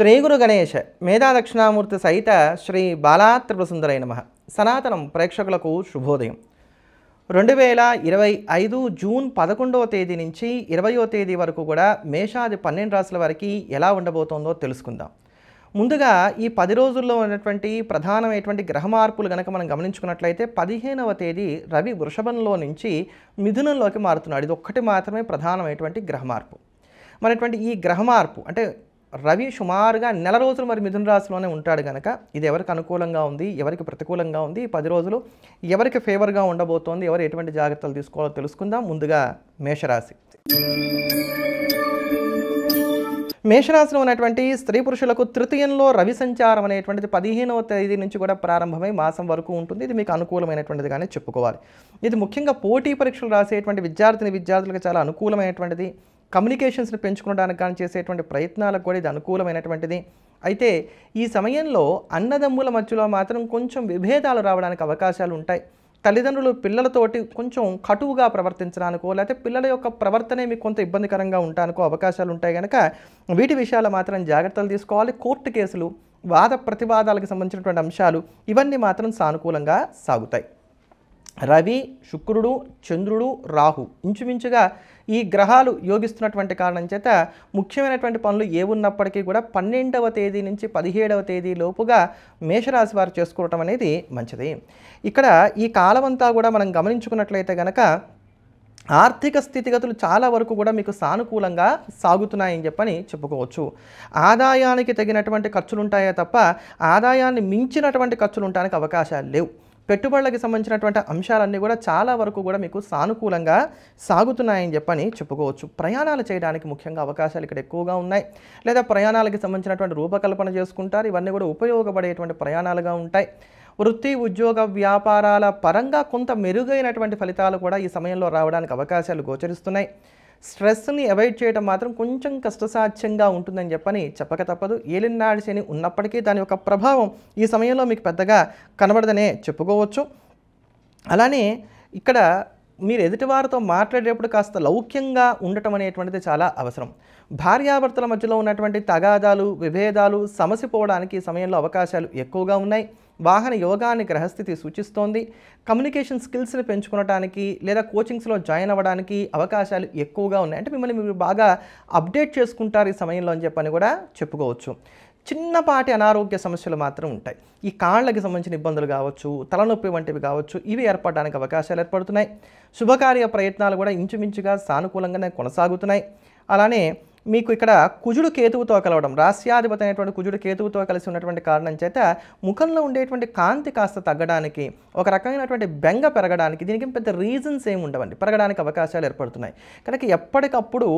శ్రీ గురు గణేష్ మేధా దక్షిణామూర్తి సహిత శ్రీ బాలాత్రిపురసుందరై నమః. సనాతనం ప్రేక్షకులకు శుభోదయం. 2025 జూన్ 11వ తేదీ నుంచి 20వ తేదీ వరకు కూడా మేషాది 12 రాశుల వారికి ఎలా ఉండబోతోందో తెలుసుకుందాం. ముందుగా ఈ 10 రోజుల్లో ఉన్నటువంటి ప్రధానమైనటువంటి గ్రహ మార్పులు గనక మనం గమనించుకున్నట్లయితే 15వ తేదీ రవి వృషభంలో నుంచి మిథునంలోకి మారుతున్నాడు. ఇది ఒక్కటి మాత్రమే ప్రధానమైనటువంటి గ్రహ మార్పు. మరిటువంటి ఈ గ్రహ మార్పు అంటే రవి సుమారుగా నెల రోజులు మరి మిథున రాశిలోనే ఉంటాడు కనుక ఇది ఎవరికి అనుకూలంగా ఉంది, ఎవరికి ప్రతికూలంగా ఉంది, 10 రోజులు ఎవరికి ఫేవర్గా ఉండబోతోంది, ఎవరు ఎటువంటి జాగ్రత్తలు తీసుకోవాలో తెలుసుకుందాం. ముందుగా మేషరాశి. మేషరాశిలో ఉన్నటువంటి స్త్రీ పురుషులకు తృతీయంలో రవి సంచారం అనేటువంటిది 15వ తేదీ నుంచి కూడా ప్రారంభమై మాసం వరకు ఉంటుంది. ఇది మీకు అనుకూలమైనటువంటిదిగానే చెప్పుకోవాలి. ఇది ముఖ్యంగా పోటీ పరీక్షలు రాసేటువంటి విద్యార్థులకు చాలా అనుకూలమైనటువంటిది. కమ్యూనికేషన్స్ని పెంచుకోవడానికి కానీ చేసేటువంటి ప్రయత్నాలకు కూడా ఇది అనుకూలమైనటువంటిది. అయితే ఈ సమయంలో అన్నదమ్ముల మధ్యలో మాత్రం కొంచెం విభేదాలు రావడానికి అవకాశాలు ఉంటాయి. తల్లిదండ్రులు పిల్లలతోటి కొంచెం కటువుగా ప్రవర్తించడానికో లేకపోతే పిల్లల యొక్క ప్రవర్తనే మీకు కొంత ఇబ్బందికరంగా ఉండటానికో అవకాశాలు ఉంటాయి కనుక వీటి విషయాలు మాత్రం జాగ్రత్తలు తీసుకోవాలి. కోర్టు కేసులు, వాద ప్రతివాదాలకు సంబంధించినటువంటి అంశాలు ఇవన్నీ మాత్రం సానుకూలంగా సాగుతాయి. రవి, శుక్రుడు, చంద్రుడు, రాహు ఇంచుమించుగా ఈ గ్రహాలు యోగిస్తున్నటువంటి కారణం చేత ముఖ్యమైనటువంటి పనులు ఏమున్నప్పటికీ కూడా 12వ తేదీ నుంచి 17వ తేదీ లోపుగా మేషరాశి వారు చేసుకోవటం అనేది మంచిది. ఇక్కడ ఈ కాలం అంతా కూడా మనం గమనించుకున్నట్లయితే కనుక ఆర్థిక స్థితిగతులు చాలా వరకు కూడా మీకు సానుకూలంగా సాగుతున్నాయని చెప్పని చెప్పుకోవచ్చు. ఆదాయానికి తగినటువంటి ఖర్చులు ఉంటాయే తప్ప ఆదాయాన్ని మించినటువంటి ఖర్చులు ఉండడానికి అవకాశాలు లేవు. పెట్టుబడులకు సంబంధించినటువంటి అంశాలన్నీ కూడా చాలా వరకు కూడా మీకు సానుకూలంగా సాగుతున్నాయని చెప్పని చెప్పుకోవచ్చు. ప్రయాణాలు చేయడానికి ముఖ్యంగా అవకాశాలు ఇక్కడ ఎక్కువగా ఉన్నాయి. లేదా ప్రయాణాలకు సంబంధించినటువంటి రూపకల్పన చేసుకుంటారు. ఇవన్నీ కూడా ఉపయోగపడేటువంటి ప్రయాణాలుగా ఉంటాయి. వృత్తి, ఉద్యోగ, వ్యాపారాల పరంగా కొంత మెరుగైనటువంటి ఫలితాలు కూడా ఈ సమయంలో రావడానికి అవకాశాలు గోచరిస్తున్నాయి. స్ట్రెస్ని అవాయిడ్ చేయడం మాత్రం కొంచెం కష్టసాధ్యంగా ఉంటుందని చెప్పని చెప్పక తప్పదు. ఏలినాడి శని ఉన్నప్పటికీ దాని యొక్క ప్రభావం ఈ సమయంలో మీకు పెద్దగా కనబడదనే చెప్పుకోవచ్చు. అలానే ఇక్కడ మీరు ఎదుటివారితో మాట్లాడేటప్పుడు కాస్త లౌక్యంగా ఉండటం అనేటువంటిది చాలా అవసరం. భార్యాభర్తల మధ్యలో ఉన్నటువంటి తగాదాలు, విభేదాలు సమసిపోవడానికి ఈ సమయంలో అవకాశాలు ఎక్కువగా ఉన్నాయి. వాహన యోగాన్ని గ్రహస్థితి సూచిస్తోంది. కమ్యూనికేషన్ స్కిల్స్ని పెంచుకోవడానికి లేదా కోచింగ్స్లో జాయిన్ అవ్వడానికి అవకాశాలు ఎక్కువగా ఉన్నాయి. అంటే మిమ్మల్ని మీరు బాగా అప్డేట్ చేసుకుంటారు ఈ సమయంలో అని చెప్పని కూడా చెప్పుకోవచ్చు. చిన్నపాటి అనారోగ్య సమస్యలు మాత్రం ఉంటాయి. ఈ కాళ్ళకి సంబంధించిన ఇబ్బందులు కావచ్చు, తలనొప్పి వంటివి కావచ్చు, ఇవి ఏర్పడడానికి అవకాశాలు ఏర్పడుతున్నాయి. శుభకార్య ప్రయత్నాలు కూడా ఇంచుమించుగా సానుకూలంగానే కొనసాగుతున్నాయి. అలానే మీకు ఇక్కడ కుజుడు కేతువుతో కలవడం, రాస్యాధిపతి అయినటువంటి కుజుడు కేతువుతో కలిసి ఉన్నటువంటి కారణం చేత ముఖంలో ఉండేటువంటి కాంతి కాస్త తగ్గడానికి, ఒక రకమైనటువంటి బెంగ పెరగడానికి, దీనికి పెద్ద రీజన్స్ ఏమి ఉండవండి, పెరగడానికి అవకాశాలు ఏర్పడుతున్నాయి. కనుక ఎప్పటికప్పుడు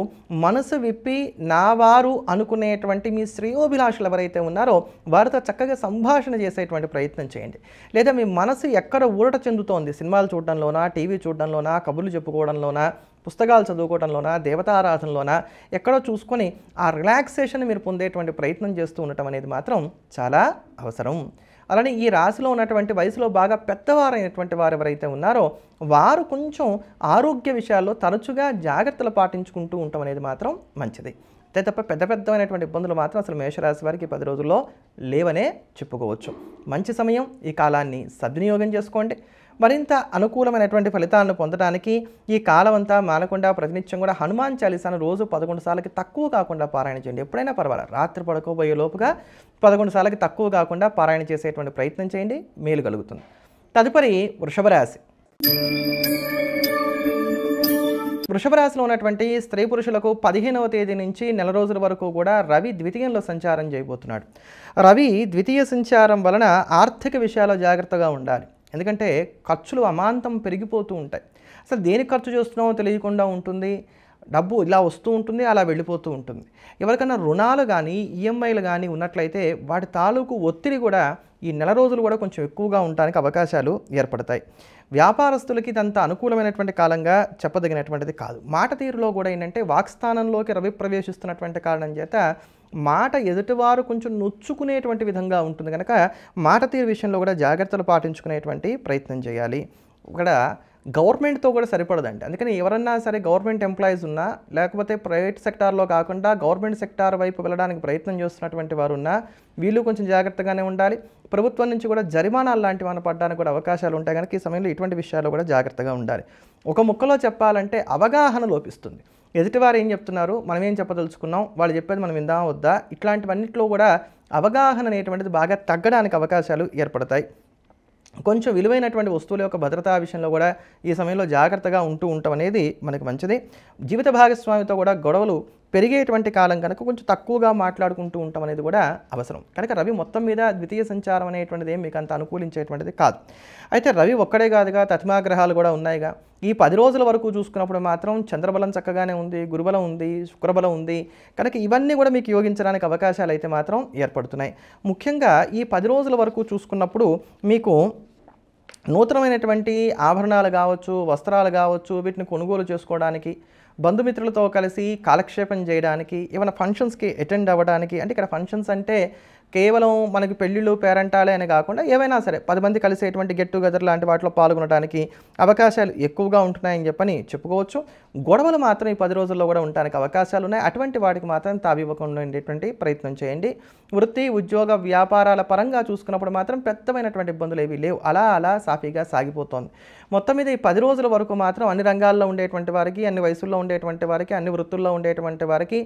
మనసు విప్పి నా వారు అనుకునేటువంటి మీ శ్రేయోభిలాషులు ఎవరైతే ఉన్నారో వారితో చక్కగా సంభాషణ చేసేటువంటి ప్రయత్నం చేయండి. లేదా మీ మనసు ఎక్కడ ఊరట చెందుతోంది, సినిమాలు చూడడంలోనా, టీవీ చూడడంలోనా, కబుర్లు చెప్పుకోవడంలోనా, పుస్తకాలు చదువుకోవడంలోనా, దేవతారాధనలోనా ఎక్కడో చూసుకొని ఆ రిలాక్సేషన్ మీరు పొందేటువంటి ప్రయత్నం చేస్తూ ఉండటం అనేది మాత్రం చాలా అవసరం. అలానే ఈ రాశిలో ఉన్నటువంటి వయసులో బాగా పెద్దవారైనటువంటి వారు ఎవరైతే ఉన్నారో వారు కొంచెం ఆరోగ్య విషయాల్లో తరచుగా జాగ్రత్తలు పాటించుకుంటూ ఉండటం అనేది మాత్రం మంచిది. అంతే తప్ప పెద్దమైనటువంటి ఇబ్బందులు మాత్రం అసలు మేషరాశి వారికి 10 రోజుల్లో లేవనే చెప్పుకోవచ్చు. మంచి సమయం, ఈ కాలాన్ని సద్వినియోగం చేసుకోండి. మరింత అనుకూలమైనటువంటి ఫలితాలను పొందడానికి ఈ కాలం అంతా మానకుండా ప్రతినిత్యం కూడా హనుమాన్ చాలీసాను రోజు 11 సార్లకి తక్కువ కాకుండా పారాయణ చేయండి. ఎప్పుడైనా పర్వాలేదు, రాత్రి పడుకోబోయే లోపుగా 11 సార్లకి తక్కువ కాకుండా పారాయణ చేసేటువంటి ప్రయత్నం చేయండి, మేలు కలుగుతుంది. తదుపరి వృషభ రాశి. వృషభ రాశిలో ఉన్నటువంటి స్త్రీ పురుషులకు 15వ తేదీ నుంచి నెల రోజుల వరకు కూడా రవి ద్వితీయంలో సంచారం చేయబోతున్నాడు. రవి ద్వితీయ సంచారం వలన ఆర్థిక విషయాల్లో జాగ్రత్తగా ఉండాలి. ఎందుకంటే ఖర్చులు అమాంతం పెరిగిపోతూ ఉంటాయి. అసలు దేనికి ఖర్చు చేస్తున్నామో తెలియకుండా ఉంటుంది. డబ్బు ఇలా వస్తూ ఉంటుంది, అలా వెళ్ళిపోతూ ఉంటుంది. ఎవరికైనా రుణాలు కానీ ఈఎంఐలు కానీ ఉన్నట్లయితే వాటి తాలూకు ఒత్తిడి కూడా ఈ నెల రోజులు కూడా కొంచెం ఎక్కువగా ఉండడానికి అవకాశాలు ఏర్పడతాయి. వ్యాపారస్తులకి ఇదంత అనుకూలమైనటువంటి కాలంగా చెప్పదగినటువంటిది కాదు. మాట తీరులో కూడా ఏంటంటే వాక్స్థానంలోకి రవి ప్రవేశిస్తున్నటువంటి కారణం చేత మాట ఎదుటివారు కొంచెం నొచ్చుకునేటువంటి విధంగా ఉంటుంది కనుక మాట తీరు విషయంలో కూడా జాగ్రత్తలు పాటించుకునేటువంటి ప్రయత్నం చేయాలి. ఇక్కడ గవర్నమెంట్‌తో కూడా సరిపడదండి. అందుకని ఎవరన్నా సరే గవర్నమెంట్ ఎంప్లాయీస్ ఉన్నా, లేకపోతే ప్రైవేట్ సెక్టార్‌లో కాకుండా గవర్నమెంట్ సెక్టార్ వైపు వెళ్ళడానికి ప్రయత్నం చేస్తున్నటువంటి వారున్నా, వీళ్ళు కొంచెం జాగ్రత్తగానే ఉండాలి. ప్రభుత్వం నుంచి కూడా జరిమానాలు లాంటివి పడడానికి కూడా అవకాశాలు ఉంటాయి కనుక ఈ సమయంలో ఇటువంటి విషయాల్లో కూడా జాగ్రత్తగా ఉండాలి. ఒక ముక్కలో చెప్పాలంటే అవగాహన లోపిస్తుంది. ఎదుటివారు ఏం చెప్తున్నారు, మనం ఏం చెప్పదలుచుకున్నాం, వాళ్ళు చెప్పేది మనం విందామా వద్దా, ఇట్లాంటివన్నిట్లో కూడా అవగాహన అనేటువంటిది బాగా తగ్గడానికి అవకాశాలు ఏర్పడతాయి. కొంచెం విలువైనటువంటి వస్తువుల యొక్క భద్రతా విషయంలో కూడా ఈ సమయంలో జాగ్రత్తగా ఉండటం అనేది మనకు మంచిది. జీవిత భాగస్వామితో కూడా గొడవలు పెరిగేటువంటి కాలం కనుక కొంచెం తక్కువగా మాట్లాడుకుంటూ ఉండటం అనేది కూడా అవసరం. కనుక రవి మొత్తం మీద ద్వితీయ సంచారం అనేటువంటిది ఏం మీకు అంత అనుకూలించేటువంటిది కాదు. అయితే రవి ఒక్కడే కాదుగా, తతిమాగ్రహాలు కూడా ఉన్నాయిగా. ఈ 10 రోజుల వరకు చూసుకున్నప్పుడు మాత్రం చంద్రబలం చక్కగానే ఉంది, గురుబలం ఉంది, శుక్రబలం ఉంది. కనుక ఇవన్నీ కూడా మీకు యోగించడానికి అవకాశాలు అయితే మాత్రం ఏర్పడుతున్నాయి. ముఖ్యంగా ఈ 10 రోజుల వరకు చూసుకున్నప్పుడు మీకు నూతనమైనటువంటి ఆభరణాలు కావచ్చు, వస్త్రాలు కావచ్చు, వీటిని కొనుగోలు చేసుకోవడానికి, బంధుమిత్రులతో కలిసి కాలక్షేపం చేయడానికి, ఏమైనా ఫంక్షన్స్కి అటెండ్ అవ్వడానికి, అంటే ఇక్కడ ఫంక్షన్స్ అంటే కేవలం మనకి పెళ్ళిళ్ళు పేరంటాలే అని కాకుండా ఏవైనా సరే 10 మంది కలిసేటువంటి గెట్ టుగెదర్ లాంటి వాటిలో పాల్గొనడానికి అవకాశాలు ఎక్కువగా ఉంటున్నాయని చెప్పని చెప్పుకోవచ్చు. గొడవలు మాత్రం ఈ 10 రోజుల్లో కూడా ఉండడానికి అవకాశాలు ఉన్నాయి. అటువంటి వాటికి మాత్రం తావివ్వకుండా ఉండేటువంటి ప్రయత్నం చేయండి. వృత్తి, ఉద్యోగ, వ్యాపారాల పరంగా చూసుకున్నప్పుడు మాత్రం పెద్దమైనటువంటి ఇబ్బందులు ఏవీ లేవు. అలా సాఫీగా సాగిపోతోంది. మొత్తం మీద ఈ 10 రోజుల వరకు మాత్రం అన్ని రంగాల్లో ఉండేటువంటి వారికి, అన్ని వయసుల్లో ఉండేటువంటి వారికి, అన్ని వృత్తుల్లో ఉండేటువంటి వారికి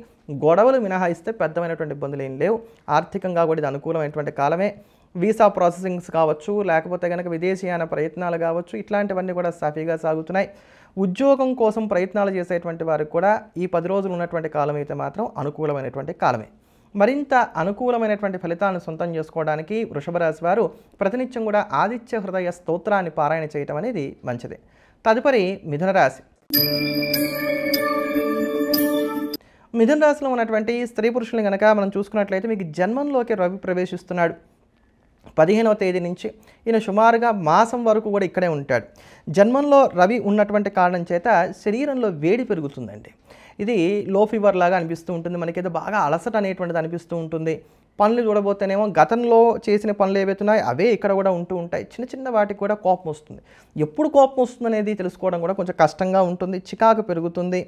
గొడవలు మినహాయిస్తే పెద్దమైనటువంటి ఇబ్బందులు ఏం లేవు. ఆర్థికంగా కూడా ఇది అనుకూలమైనటువంటి కాలమే. వీసా ప్రాసెసింగ్స్ కావచ్చు, లేకపోతే కనుక విదేశీయాన ప్రయత్నాలు కావచ్చు, ఇట్లాంటివన్నీ కూడా సాఫీగా సాగుతున్నాయి. ఉద్యోగం కోసం ప్రయత్నాలు చేసేటువంటి వారికి కూడా ఈ 10 రోజులు ఉన్నటువంటి కాలం అయితే మాత్రం అనుకూలమైనటువంటి కాలమే. మరింత అనుకూలమైనటువంటి ఫలితాలను సొంతం చేసుకోవడానికి వృషభ రాశి వారు ప్రతినిత్యం కూడా ఆదిత్య హృదయ స్తోత్రాన్ని పారాయణ చేయటం అనేది మంచిది. తదుపరి మిథున రాశి. మిథున రాశిలో ఉన్నటువంటి స్త్రీ పురుషులను కనుక మనం చూసుకున్నట్లయితే మీకు జన్మంలోకి రవి ప్రవేశిస్తున్నాడు 15వ తేదీ నుంచి. ఈయన సుమారుగా మాసం వరకు కూడా ఇక్కడే ఉంటాడు. జన్మంలో రవి ఉన్నటువంటి కారణం చేత శరీరంలో వేడి పెరుగుతుందండి. ఇది లో ఫీవర్ లాగా అనిపిస్తూ ఉంటుంది. మనకేదో బాగా అలసట అనేటువంటిది అనిపిస్తూ ఉంటుంది. పనులు చూడబోతేనేమో గతంలో చేసిన పనులు ఏవైతున్నాయో అవే ఇక్కడ కూడా ఉంటూ ఉంటాయి. చిన్న వాటికి కూడా కోపం వస్తుంది. ఎప్పుడు కోపం వస్తుంది అనేది తెలుసుకోవడం కూడా కొంచెం కష్టంగా ఉంటుంది. చికాకు పెరుగుతుంది.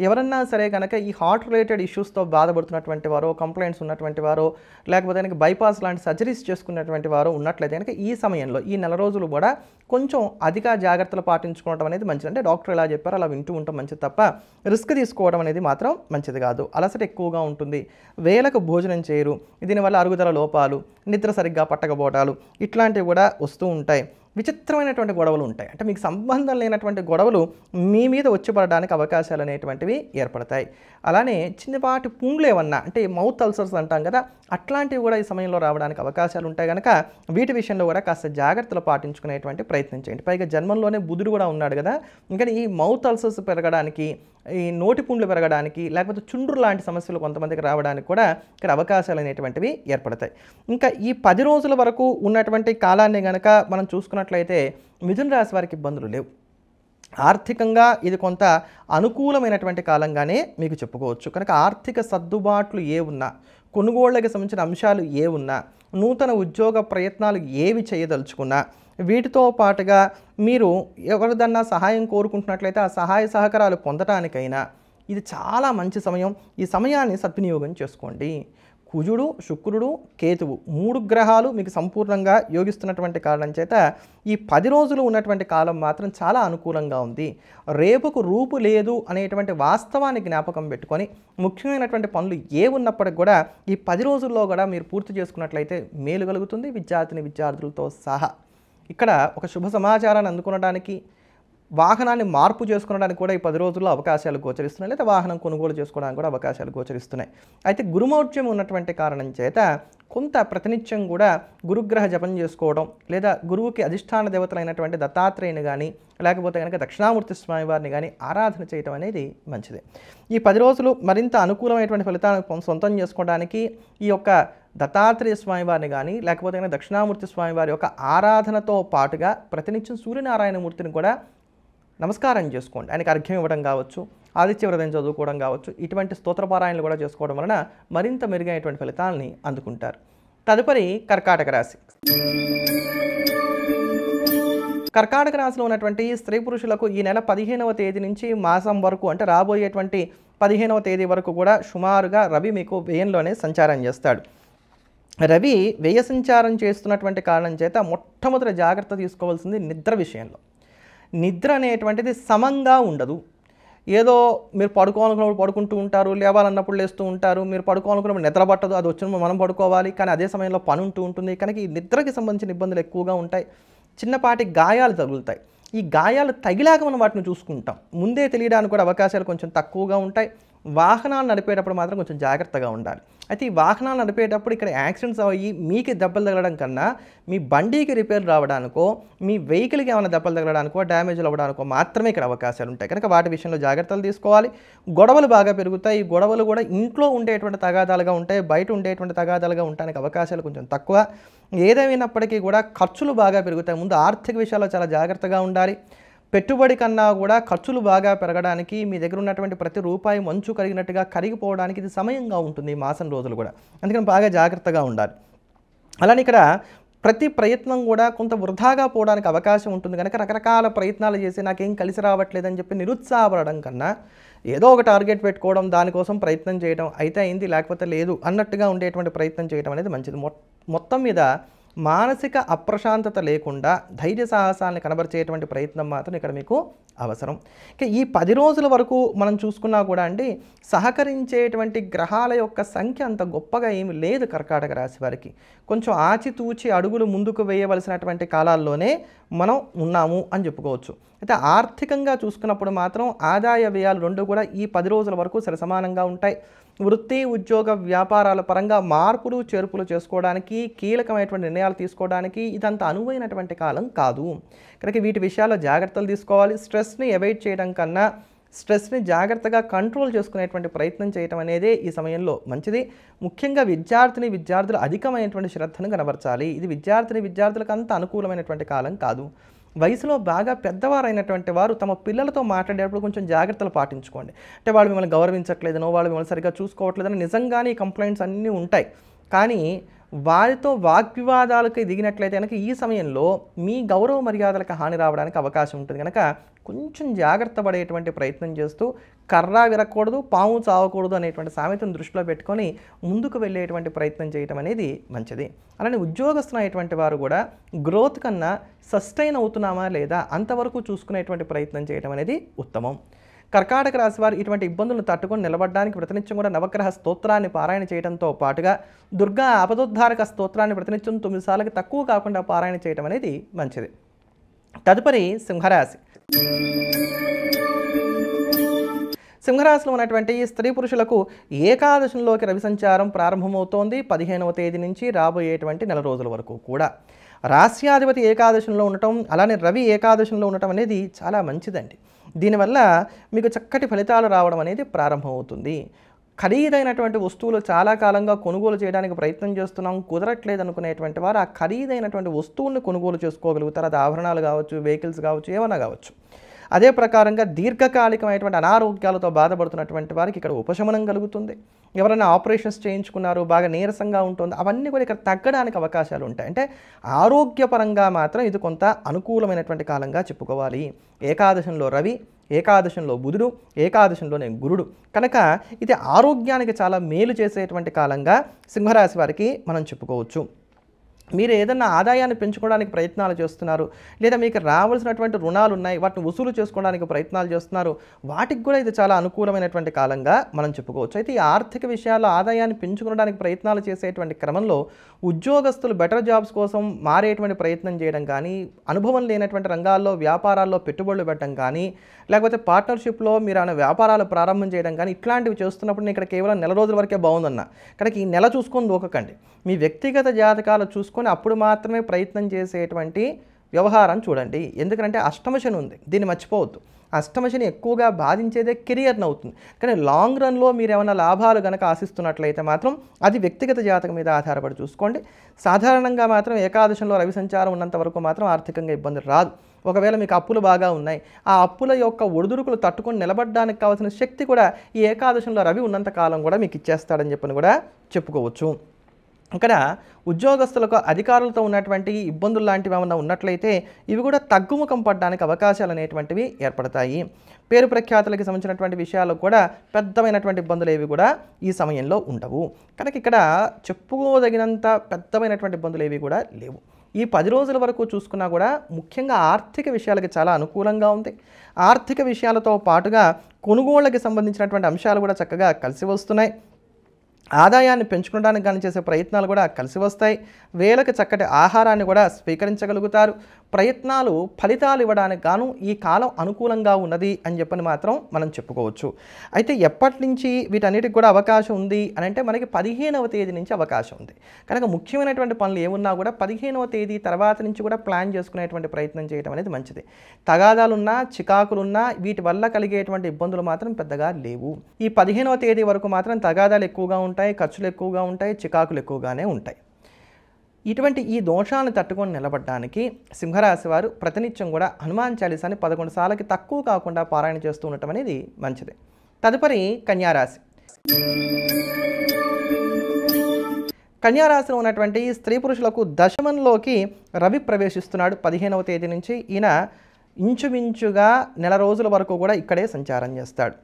ఎవరన్నా సరే కనుక ఈ హార్ట్ రిలేటెడ్ ఇష్యూస్తో బాధపడుతున్నటువంటి వారో, కంప్లైంట్స్ ఉన్నటువంటి వారో, లేకపోతే కనుక బైపాస్ లాంటి సర్జరీస్ చేసుకున్నటువంటి వారో ఉన్నట్లయితే కనుక ఈ సమయంలో ఈ నెల రోజులు కూడా కొంచెం అధిక జాగ్రత్తలు పాటించుకోవడం అనేది మంచిది. అంటే డాక్టర్ ఎలా చెప్పారో అలా వింటూ ఉంటాం మంచిది తప్ప రిస్క్ తీసుకోవడం అనేది మాత్రం మంచిది కాదు. అలసట ఎక్కువగా ఉంటుంది. వేళకు భోజనం చేయరు. దీనివల్ల అరుగుదల లోపాలు, నిద్ర సరిగ్గా పట్టకపోవటాలు ఇట్లాంటివి కూడా వస్తూ ఉంటాయి. విచిత్రమైనటువంటి గొడవలు ఉంటాయి. అంటే మీకు సంబంధం లేనటువంటి గొడవలు మీ మీద వచ్చి పడడానికి అవకాశాలు అనేటువంటివి ఏర్పడతాయి. అలానే చిన్నపాటి పుండ్లు ఏమన్నా అంటే మౌత్ అల్సర్స్ అంటాం కదా, అట్లాంటివి కూడా ఈ సమయంలో రావడానికి అవకాశాలు ఉంటాయి కనుక వీటి విషయంలో కూడా కాస్త జాగ్రత్తలు పాటించుకునేటువంటి ప్రయత్నం చేయండి. పైగా జన్మంలోనే బుధుడు కూడా ఉన్నాడు కదా, ఇంకా ఈ మౌత్ అల్సర్స్ పెరగడానికి, ఈ నోటి పుండ్లు పెరగడానికి, లేకపోతే చుండ్రు లాంటి సమస్యలు కొంతమందికి రావడానికి కూడా ఇక్కడ అవకాశాలు అనేటువంటివి ఏర్పడతాయి. ఇంకా ఈ 10 రోజుల వరకు ఉన్నటువంటి కాలాన్ని కనుక మనం చూసుకున్నట్లయితే మిథున రాశి వారికి ఇబ్బందులు లేవు. ఆర్థికంగా ఇది కొంత అనుకూలమైనటువంటి కాలంగానే మీకు చెప్పుకోవచ్చు. కనుక ఆర్థిక సర్దుబాట్లు ఏ ఉన్నా, కొనుగోళ్లకు సంబంధించిన అంశాలు ఏ ఉన్నా, నూతన ఉద్యోగ ప్రయత్నాలు ఏవి చేయదలుచుకున్నా, వీటితో పాటుగా మీరు ఎవరిదన్నా సహాయం కోరుకుంటున్నట్లయితే ఆ సహాయ సహకారాలు పొందటానికైనా ఇది చాలా మంచి సమయం. ఈ సమయాన్ని సద్వినియోగం చేసుకోండి. కుజుడు, శుక్రుడు, కేతువు 3 గ్రహాలు మీకు సంపూర్ణంగా యోగిస్తున్నటువంటి కారణం చేత ఈ 10 రోజులు ఉన్నటువంటి కాలం మాత్రం చాలా అనుకూలంగా ఉంది. రేపుకు రూపు లేదు అనేటువంటి వాస్తవాన్ని జ్ఞాపకం పెట్టుకొని ముఖ్యమైనటువంటి పనులు ఏ ఉన్నప్పటికి కూడా ఈ 10 రోజుల్లో కూడా మీరు పూర్తి చేసుకున్నట్లయితే మేలు కలుగుతుంది. విద్యార్థులతో సహా ఇక్కడ ఒక శుభ సమాచారాన్ని అందుకునడానికి, వాహనాన్ని మార్పు చేసుకోవడానికి కూడా ఈ 10 రోజుల్లో అవకాశాలు గోచరిస్తున్నాయి. లేదా వాహనం కొనుగోలు చేసుకోవడానికి కూడా అవకాశాలు గోచరిస్తున్నాయి. అయితే గురుమౌఢ్యం ఉన్నటువంటి కారణం చేత కొంత ప్రతినిత్యం కూడా గురుగ్రహ జపం చేసుకోవడం, లేదా గురువుకి అధిష్టాన దేవతలైనటువంటి దత్తాత్రేయుని కానీ, లేకపోతే కనుక దక్షిణామూర్తి స్వామి వారిని కానీ ఆరాధన చేయడం అనేది మంచిది. ఈ 10 రోజులు మరింత అనుకూలమైనటువంటి ఫలితాలను సొంతం చేసుకోవడానికి ఈ యొక్క దత్తాత్రేయ స్వామి వారిని కానీ, లేకపోతే కనుక దక్షిణామూర్తి స్వామి వారి యొక్క ఆరాధనతో పాటుగా ప్రతినిత్యం సూర్యనారాయణమూర్తిని కూడా నమస్కారం చేసుకోండి. ఆయనకి అర్ఘ్యం ఇవ్వడం కావచ్చు, ఆదిత్య వ్రతం చదువుకోవడం కావచ్చు, ఇటువంటి స్తోత్రపారాయణలు కూడా చేసుకోవడం వలన మరింత మెరుగైనటువంటి ఫలితాలని అందుకుంటారు. తదుపరి కర్కాటక రాశి. కర్కాటక రాశిలో ఉన్నటువంటి స్త్రీ పురుషులకు ఈ నెల 15వ తేదీ నుంచి మాసం వరకు అంటే రాబోయేటువంటి 15వ తేదీ వరకు కూడా సుమారుగా రవి మీకు వ్యయంలోనే సంచారం చేస్తాడు. రవి వ్యయ సంచారం చేస్తున్నటువంటి కారణం చేత మొట్టమొదటి జాగ్రత్త తీసుకోవాల్సింది నిద్ర విషయంలో. నిద్ర అనేటువంటిది సమంగా ఉండదు. ఏదో మీరు పడుకోవాలనుకున్నప్పుడు పడుకుంటూ ఉంటారు, లేవాలన్నప్పుడు లేస్తూ ఉంటారు, మీరు పడుకోవాలనుకున్నప్పుడు నిద్ర పట్టదు, అది వచ్చినప్పుడు మనం పడుకోవాలి, కానీ అదే సమయంలో పని ఉంటూ ఉంటుంది. కనుక ఈ నిద్రకి సంబంధించిన ఇబ్బందులు ఎక్కువగా ఉంటాయి. చిన్నపాటి గాయాలు తగులుతాయి. ఈ గాయాలు తగిలాక మనం వాటిని చూసుకుంటాం. ముందే తెలియడానికి కూడా అవకాశాలు కొంచెం తక్కువగా ఉంటాయి. వాహనాలు నడిపేటప్పుడు మాత్రం కొంచెం జాగ్రత్తగా ఉండాలి. అయితే ఈ వాహనాలు నడిపేటప్పుడు ఇక్కడ యాక్సిడెంట్స్ అయ్యి మీకు దెబ్బలు తగలడం కన్నా మీ బండికి రిపేర్ రావడానికో, మీ వెహికల్కి ఏమైనా దెబ్బలు తగలడానికో, డ్యామేజ్లు అవ్వడానికో మాత్రమే ఇక్కడ అవకాశాలు ఉంటాయి. కనుక వాటి విషయంలో జాగ్రత్తలు తీసుకోవాలి. గొడవలు బాగా పెరుగుతాయి. ఈ గొడవలు కూడా ఇంట్లో ఉండేటువంటి తగాదాలుగా ఉంటాయి, బయట ఉండేటువంటి తగాదాలుగా ఉండడానికి అవకాశాలు కొంచెం తక్కువ. ఏదేమైనప్పటికీ కూడా ఖర్చులు బాగా పెరుగుతాయి. ముందు ఆర్థిక విషయాల్లో చాలా జాగ్రత్తగా ఉండాలి. పెట్టుబడి కన్నా కూడా ఖర్చులు బాగా పెరగడానికి, మీ దగ్గర ఉన్నటువంటి ప్రతి రూపాయి మంచు కరిగినట్టుగా కరిగిపోవడానికి ఇది సమయంగా ఉంటుంది ఈ మాసం రోజులు కూడా. అందుకని బాగా జాగ్రత్తగా ఉండాలి. అలానే ఇక్కడ ప్రతి ప్రయత్నం కూడా కొంత వృధాగా పోవడానికి అవకాశం ఉంటుంది. కనుక రకరకాల ప్రయత్నాలు చేసి నాకేం కలిసి రావట్లేదని చెప్పి నిరుత్సాహపడడం కన్నా ఏదో ఒక టార్గెట్ పెట్టుకోవడం, దానికోసం ప్రయత్నం చేయడం, అయితే అయింది లేకపోతే లేదు అన్నట్టుగా ఉండేటువంటి ప్రయత్నం చేయడం అనేది మంచిది. మొత్తం మీద మానసిక అప్రశాంతత లేకుండా ధైర్య సాహసాలను కనబరిచేటువంటి ప్రయత్నం మాత్రం ఇక్కడ మీకు అవసరం. ఇక ఈ 10 రోజుల వరకు మనం చూసుకున్నా కూడా అండి, సహకరించేటువంటి గ్రహాల యొక్క సంఖ్య అంత గొప్పగా ఏమి లేదు కర్కాటక రాశి వారికి. కొంచెం ఆచితూచి అడుగులు ముందుకు వేయవలసినటువంటి కాలాల్లోనే మనం ఉన్నాము అని చెప్పుకోవచ్చు. అయితే ఆర్థికంగా చూసుకున్నప్పుడు మాత్రం ఆదాయ వ్యయాలు రెండు కూడా ఈ 10 రోజుల వరకు సరిసమానంగా ఉంటాయి. వృత్తి, ఉద్యోగ, వ్యాపారాల పరంగా మార్పులు చేర్పులు చేసుకోవడానికి, కీలకమైనటువంటి నిర్ణయాలు తీసుకోవడానికి ఇదంత అనువైనటువంటి కాలం కాదు. కనుక వీటి విషయాల్లో జాగ్రత్తలు తీసుకోవాలి. స్ట్రెస్ని అవాయిడ్ చేయడం కన్నా స్ట్రెస్ని జాగ్రత్తగా కంట్రోల్ చేసుకునేటువంటి ప్రయత్నం చేయడం అనేది ఈ సమయంలో మంచిది. ముఖ్యంగా విద్యార్థులు అధికమైనటువంటి శ్రద్ధను కనబరచాలి. ఇది విద్యార్థులకు అంత అనుకూలమైనటువంటి కాలం కాదు. వయసులో బాగా పెద్దవారైనటువంటి వారు తమ పిల్లలతో మాట్లాడేటప్పుడు కొంచెం జాగ్రత్తలు పాటించుకోండి. అంటే వాళ్ళు మిమ్మల్ని గౌరవించట్లేదనో, వాళ్ళు మిమ్మల్ని సరిగ్గా చూసుకోవట్లేదని నిజంగానే ఈ కంప్లైంట్స్ అన్నీ ఉంటాయి. కానీ వారితో వాగ్వివాదాలకు దిగినట్లయితే కనుక ఈ సమయంలో మీ గౌరవ మర్యాదలకు హాని రావడానికి అవకాశం ఉంటుంది. కనుక కొంచెం జాగ్రత్త పడేటువంటి ప్రయత్నం చేస్తూ కర్ర విరగకూడదు, పాము చావకూడదు అనేటువంటి సామెతను దృష్టిలో పెట్టుకొని ముందుకు వెళ్ళేటువంటి ప్రయత్నం చేయడం అనేది మంచిది. అలానే ఉద్యోగస్తులైనటువంటి వారు కూడా గ్రోత్ కన్నా సస్టైన్ అవుతున్నామా లేదా అంతవరకు చూసుకునేటువంటి ప్రయత్నం చేయడం అనేది ఉత్తమం. కర్కాటక రాశి వారు ఇటువంటి ఇబ్బందులను తట్టుకొని నిలబడడానికి ప్రతినిత్యం కూడా నవగ్రహ స్తోత్రాన్ని పారాయణ చేయడంతో పాటుగా దుర్గా ఆపదోద్ధారక స్తోత్రాన్ని ప్రతినిత్యం 9 సార్లకి తక్కువ కాకుండా పారాయణ చేయడం అనేది మంచిది. తదుపరి సింహరాశి. సింహరాశిలో ఉన్నటువంటి స్త్రీ పురుషులకు ఏకాదశంలోకి రవి సంచారం ప్రారంభమవుతోంది 15వ తేదీ నుంచి రాబోయేటువంటి నెల రోజుల వరకు కూడా. రాస్యాధిపతి ఏకాదశంలో ఉండటం, అలానే రవి ఏకాదశంలో ఉండటం అనేది చాలా మంచిదండి. దీనివల్ల మీకు చక్కటి ఫలితాలు రావడం అనేది ప్రారంభమవుతుంది. ఖరీదైనటువంటి వస్తువులు చాలా కాలంగా కొనుగోలు చేయడానికి ప్రయత్నం చేస్తున్నాం, కుదరట్లేదు అనుకునేటువంటి వారు ఆ ఖరీదైనటువంటి వస్తువుల్ని కొనుగోలు చేసుకోగలుగుతారు. అది ఆభరణాలు కావచ్చు, వెహికల్స్ కావచ్చు, ఏమైనా కావచ్చు. అదే ప్రకారంగా దీర్ఘకాలికమైనటువంటి అనారోగ్యాలతో బాధపడుతున్నటువంటి వారికి ఇక్కడ ఉపశమనం కలుగుతుంది. ఎవరైనా ఆపరేషన్స్ చేయించుకున్నారు, బాగా నీరసంగా ఉంటుంది, అవన్నీ కూడా ఇక్కడ తగ్గడానికి అవకాశాలు ఉంటాయి. అంటే ఆరోగ్యపరంగా మాత్రం ఇది కొంత అనుకూలమైనటువంటి కాలంగా చెప్పుకోవాలి. ఏకాదశంలో రవి, ఏకాదశంలో బుధుడు, ఏకాదశంలోనే గురుడు. కనుక ఇది ఆరోగ్యానికి చాలా మేలు చేసేటువంటి కాలంగా సింహరాశి వారికి మనం చెప్పుకోవచ్చు. మీరు ఏదన్నా ఆదాయాన్ని పెంచుకోవడానికి ప్రయత్నాలు చేస్తున్నారు, లేదా మీకు రావాల్సినటువంటి రుణాలు ఉన్నాయి, వాటిని వసూలు చేసుకోవడానికి ప్రయత్నాలు చేస్తున్నారు, వాటికి కూడా ఇది చాలా అనుకూలమైనటువంటి కాలంగా మనం చెప్పుకోవచ్చు. అయితే ఈ ఆర్థిక విషయాల్లో ఆదాయాన్ని పెంచుకోవడానికి ప్రయత్నాలు చేసేటువంటి క్రమంలో ఉద్యోగస్తులు బెటర్ జాబ్స్ కోసం మారేటువంటి ప్రయత్నం చేయడం కానీ, అనుభవం లేనటువంటి రంగాల్లో వ్యాపారాల్లో పెట్టుబడులు పెట్టడం కానీ, లేకపోతే పార్ట్నర్షిప్లో మీరు ఆయన వ్యాపారాలు ప్రారంభం చేయడం కానీ ఇట్లాంటివి చేస్తున్నప్పుడు నేను ఇక్కడ కేవలం నెల రోజుల వరకే బాగుందన్న కనుక ఈ నెల చూసుకొని దూకకండి. మీ వ్యక్తిగత జాతకాలు చూసుకొని అప్పుడు మాత్రమే ప్రయత్నం చేసేటువంటి వ్యవహారం చూడండి. ఎందుకంటే అష్టమశని ఉంది, దీన్ని మర్చిపోవద్దు. అష్టమశని ఎక్కువగా బాధించేదే కెరియర్ని అవుతుంది. కానీ లాంగ్ రన్లో మీరు ఏమైనా లాభాలు కనుక ఆశిస్తున్నట్లయితే మాత్రం అది వ్యక్తిగత జాతకం మీద ఆధారపడి చూసుకోండి. సాధారణంగా మాత్రం ఏకాదశంలో రవి సంచారం ఉన్నంత వరకు మాత్రం ఆర్థికంగా ఇబ్బంది రాదు. ఒకవేళ మీకు అప్పులు బాగా ఉన్నాయి, ఆ అప్పుల యొక్క ఒడిదుడుకులు తట్టుకొని నిలబడడానికి కావాల్సిన శక్తి కూడా ఈ ఏకాదశంలో రవి ఉన్నంత కాలం కూడా మీకు ఇచ్చేస్తాడని చెప్పని కూడా చెప్పుకోవచ్చు. ఇక్కడ ఉద్యోగస్తులకు అధికారులతో ఉన్నటువంటి ఇబ్బందులు లాంటివి ఏమన్నా ఉన్నట్లయితే ఇవి కూడా తగ్గుముఖం పడడానికి అవకాశాలు అనేటువంటివి ఏర్పడతాయి. పేరు ప్రఖ్యాతులకి సంబంధించినటువంటి విషయాల్లో కూడా పెద్దమైనటువంటి ఇబ్బందులు ఏవి కూడా ఈ సమయంలో ఉండవు. కనుక ఇక్కడ చెప్పుకోదగినంత పెద్దమైనటువంటి ఇబ్బందులు ఏవి కూడా లేవు. ఈ 10 రోజుల వరకు చూసుకున్నా కూడా ముఖ్యంగా ఆర్థిక విషయాలకి చాలా అనుకూలంగా ఉంది. ఆర్థిక విషయాలతో పాటుగా కొనుగోళ్లకి సంబంధించినటువంటి అంశాలు కూడా చక్కగా కలిసి వస్తున్నాయి. ఆదాయాన్ని పెంచుకోవడానికి కానీ చేసే ప్రయత్నాలు కూడా కలిసి వస్తాయి. వేళకి చక్కటి ఆహారాన్ని కూడా స్వీకరించగలుగుతారు. ప్రయత్నాలు ఫలితాలు ఇవ్వడానికి గాను ఈ కాలం అనుకూలంగా ఉన్నది అని చెప్పని మాత్రం మనం చెప్పుకోవచ్చు. అయితే ఎప్పటి నుంచి వీటన్నిటికి కూడా అవకాశం ఉంది అని అంటే మనకి 15వ తేదీ నుంచి అవకాశం ఉంది. కనుక ముఖ్యమైనటువంటి పనులు ఏమున్నా కూడా 15వ తేదీ తర్వాత నుంచి కూడా ప్లాన్ చేసుకునేటువంటి ప్రయత్నం చేయడం అనేది మంచిది. తగాదాలున్నా చికాకులున్నా వీటి వల్ల కలిగేటువంటి ఇబ్బందులు మాత్రం పెద్దగా లేవు. ఈ 15వ తేదీ వరకు మాత్రం తగాదాలు ఎక్కువగా ఉంటాయి, ఖర్చులు ఎక్కువగా ఉంటాయి, చికాకులు ఎక్కువగానే ఉంటాయి. ఇటువంటి ఈ దోషాలను తట్టుకొని నిలబడడానికి సింహరాశి వారు ప్రతినిత్యం కూడా హనుమాన్ చాలీసాని 11 సార్లకి తక్కువ కాకుండా పారాయణ చేస్తూ ఉండటం అనేది మంచిది. తదుపరి కన్యారాశి. కన్యారాశిలో ఉన్నటువంటి స్త్రీ పురుషులకు దశమంలోకి రవి ప్రవేశిస్తున్నాడు 15వ తేదీ నుంచి. ఈయన ఇంచుమించుగా నెల రోజుల వరకు కూడా ఇక్కడే సంచారం చేస్తాడు.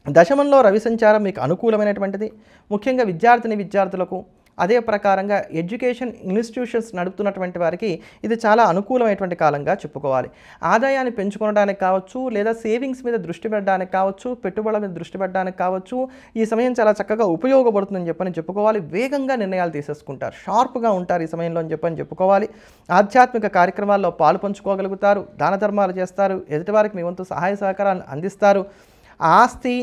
దశమంలో రవి సంచారం మీకు అనుకూలమైనటువంటిది. ముఖ్యంగా విద్యార్థులకు అదే ప్రకారంగా ఎడ్యుకేషన్ ఇన్స్టిట్యూషన్స్ నడుపుతున్నటువంటి వారికి ఇది చాలా అనుకూలమైనటువంటి కాలంగా చెప్పుకోవాలి. ఆదాయాన్ని పెంచుకోవడానికి కావచ్చు, లేదా సేవింగ్స్ మీద దృష్టి పెట్టడానికి కావచ్చు, పెట్టుబడుల మీద దృష్టి పెట్టడానికి కావచ్చు, ఈ సమయం చాలా చక్కగా ఉపయోగపడుతుందని చెప్పుకోవాలి. వేగంగా నిర్ణయాలు తీసేసుకుంటారు, షార్ప్గా ఉంటారు ఈ సమయంలో అని చెప్పుకోవాలి. ఆధ్యాత్మిక కార్యక్రమాల్లో పాలు పంచుకోగలుగుతారు, దాన ధర్మాలు చేస్తారు, ఎదుటివారికి మీ వంతు సహాయ సహకారాలను అందిస్తారు. ఆస్తి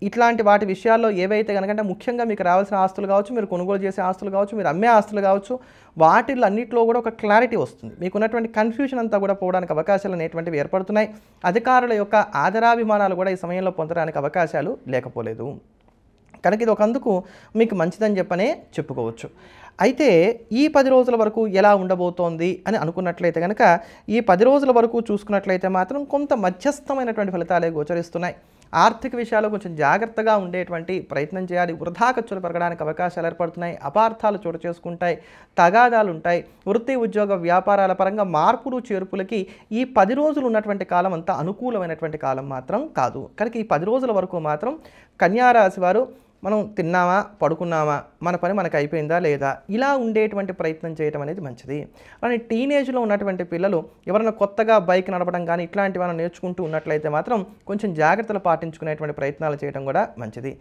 ఇట్లాంటి వాటి విషయాల్లో ఏవైతే కనుకంటే ముఖ్యంగా మీకు రావాల్సిన ఆస్తులు కావచ్చు, మీరు కొనుగోలు చేసే ఆస్తులు కావచ్చు, మీరు అమ్మే ఆస్తులు కావచ్చు, వాటిల్లో అన్నింటిలో కూడా ఒక క్లారిటీ వస్తుంది. మీకున్నటువంటి కన్ఫ్యూజన్ అంతా కూడా పోవడానికి అవకాశాలు అనేటువంటివి ఏర్పడుతున్నాయి. అధికారుల యొక్క ఆదరాభిమానాలు కూడా ఈ సమయంలో పొందడానికి అవకాశాలు లేకపోలేదు. కనుక ఇది ఒకందుకు మీకు మంచిదని చెప్పనే చెప్పుకోవచ్చు. అయితే ఈ 10 రోజుల వరకు ఎలా ఉండబోతోంది అని అనుకున్నట్లయితే కనుక ఈ 10 రోజుల వరకు చూసుకున్నట్లయితే మాత్రం కొంత మధ్యస్థమైనటువంటి ఫలితాలే గోచరిస్తున్నాయి. ఆర్థిక విషయాల్లో కొంచెం జాగ్రత్తగా ఉండేటువంటి ప్రయత్నం చేయాలి. వృధా ఖర్చులు పెరగడానికి అవకాశాలు ఏర్పడుతున్నాయి. అపార్థాలు చోటు చేసుకుంటాయి, తగాదాలు ఉంటాయి. వృత్తి ఉద్యోగ వ్యాపారాల పరంగా మార్పులు చేర్పులకి ఈ 10 రోజులు ఉన్నటువంటి కాలం అంతా అనుకూలమైనటువంటి కాలం మాత్రం కాదు. కనుక ఈ 10 రోజుల వరకు మాత్రం కన్యారాశి వారు మనం తిన్నామా, పడుకున్నామా, మన పని మనకు అయిపోయిందా లేదా, ఇలా ఉండేటువంటి ప్రయత్నం చేయడం అనేది మంచిది. అలానే టీనేజ్లో ఉన్నటువంటి పిల్లలు ఎవరైనా కొత్తగా బైక్ నడపడం కానీ ఇట్లాంటివి నేర్చుకుంటూ ఉన్నట్లయితే మాత్రం కొంచెం జాగ్రత్తలు పాటించుకునేటువంటి ప్రయత్నాలు చేయడం కూడా మంచిది.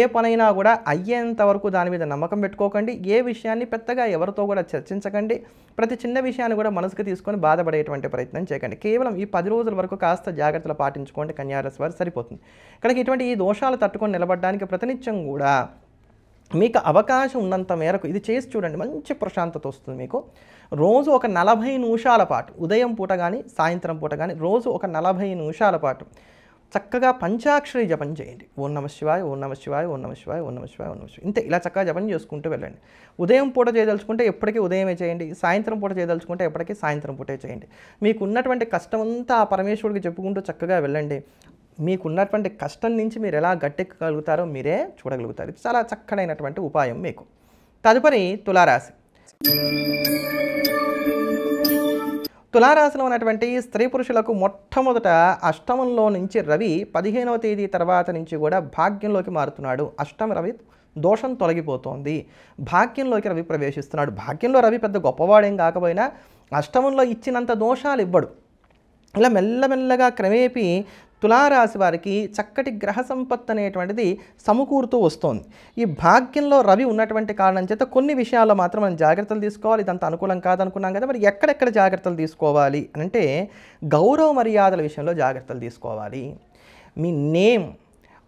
ఏ పనైనా కూడా అయ్యేంత వరకు దాని మీద నమ్మకం పెట్టుకోకండి. ఏ విషయాన్ని పెద్దగా ఎవరితో కూడా చర్చించకండి. ప్రతి చిన్న విషయాన్ని కూడా మనసుకు తీసుకొని బాధపడేటువంటి ప్రయత్నం చేయకండి. కేవలం ఈ 10 రోజుల వరకు కాస్త జాగ్రత్తలు పాటించుకోండి కన్యారాశి వారు, సరిపోతుంది. కనుక ఇటువంటి ఈ దోషాలు తట్టుకొని నిలబడడానికి ప్రతినిత్యం కూడా మీకు అవకాశం ఉన్నంత మేరకు ఇది చేసి చూడండి. మంచి ప్రశాంతత వస్తుంది మీకు. రోజు ఒక 40 నిమిషాల పాటు, ఉదయం పూట కానీ సాయంత్రం పూట కానీ రోజు ఒక 40 నిమిషాల పాటు చక్కగా పంచాక్షరి జపం చేయండి. ఓం నమః శివాయ, ఓం నమః శివాయ, ఓం నమః శివాయ, ఓం నమః శివాయ, ఓం నమః శివాయ. ఇంతే, ఇలా చక్కగా జపం చేసుకుంటూ వెళ్ళండి. ఉదయం పూట చేయదలుచుకుంటే ఎప్పటికీ ఉదయమే చేయండి. సాయంత్రం పూట చేయదలుచుకుంటే ఎప్పటికీ సాయంత్రం పూటే చేయండి. మీకు ఉన్నటువంటి కష్టమంతా ఆ పరమేశ్వరుడికి చెప్పుకుంటూ చక్కగా వెళ్ళండి. మీకున్నటువంటి కష్టం నుంచి మీరు ఎలా గట్టెక్కగలుగుతారో మీరే చూడగలుగుతారు. ఇది చాలా చక్కనైనటువంటి ఉపాయం మీకు. తదుపరి తులారాశి. తులారాశిలో ఉన్నటువంటి స్త్రీ పురుషులకు మొట్టమొదట అష్టమంలో నుంచి రవి 15వ తేదీ తర్వాత నుంచి కూడా భాగ్యంలోకి మారుతున్నాడు. అష్టమ రవి దోషం తొలగిపోతోంది. భాగ్యంలోకి రవి ప్రవేశిస్తున్నాడు. భాగ్యంలో రవి పెద్ద గొప్పవాడేం కాకపోయినా అష్టమంలో ఇచ్చినంత దోషాలు ఇవ్వడు. ఇలా మెల్లమెల్లగా క్రమేపీ తులారాశి వారికి చక్కటి గ్రహ సంపత్తి అనేటువంటిది సమకూరుతూ వస్తోంది. ఈ భాగ్యంలో రవి ఉన్నటువంటి కారణం చేత కొన్ని విషయాల్లో మాత్రం మనం జాగ్రత్తలు తీసుకోవాలి. ఇదంతా అనుకూలం కాదనుకున్నాం కదా, మరి ఎక్కడెక్కడ జాగ్రత్తలు తీసుకోవాలి అంటే గౌరవ మర్యాదల విషయంలో జాగ్రత్తలు తీసుకోవాలి. మీ నేమ్,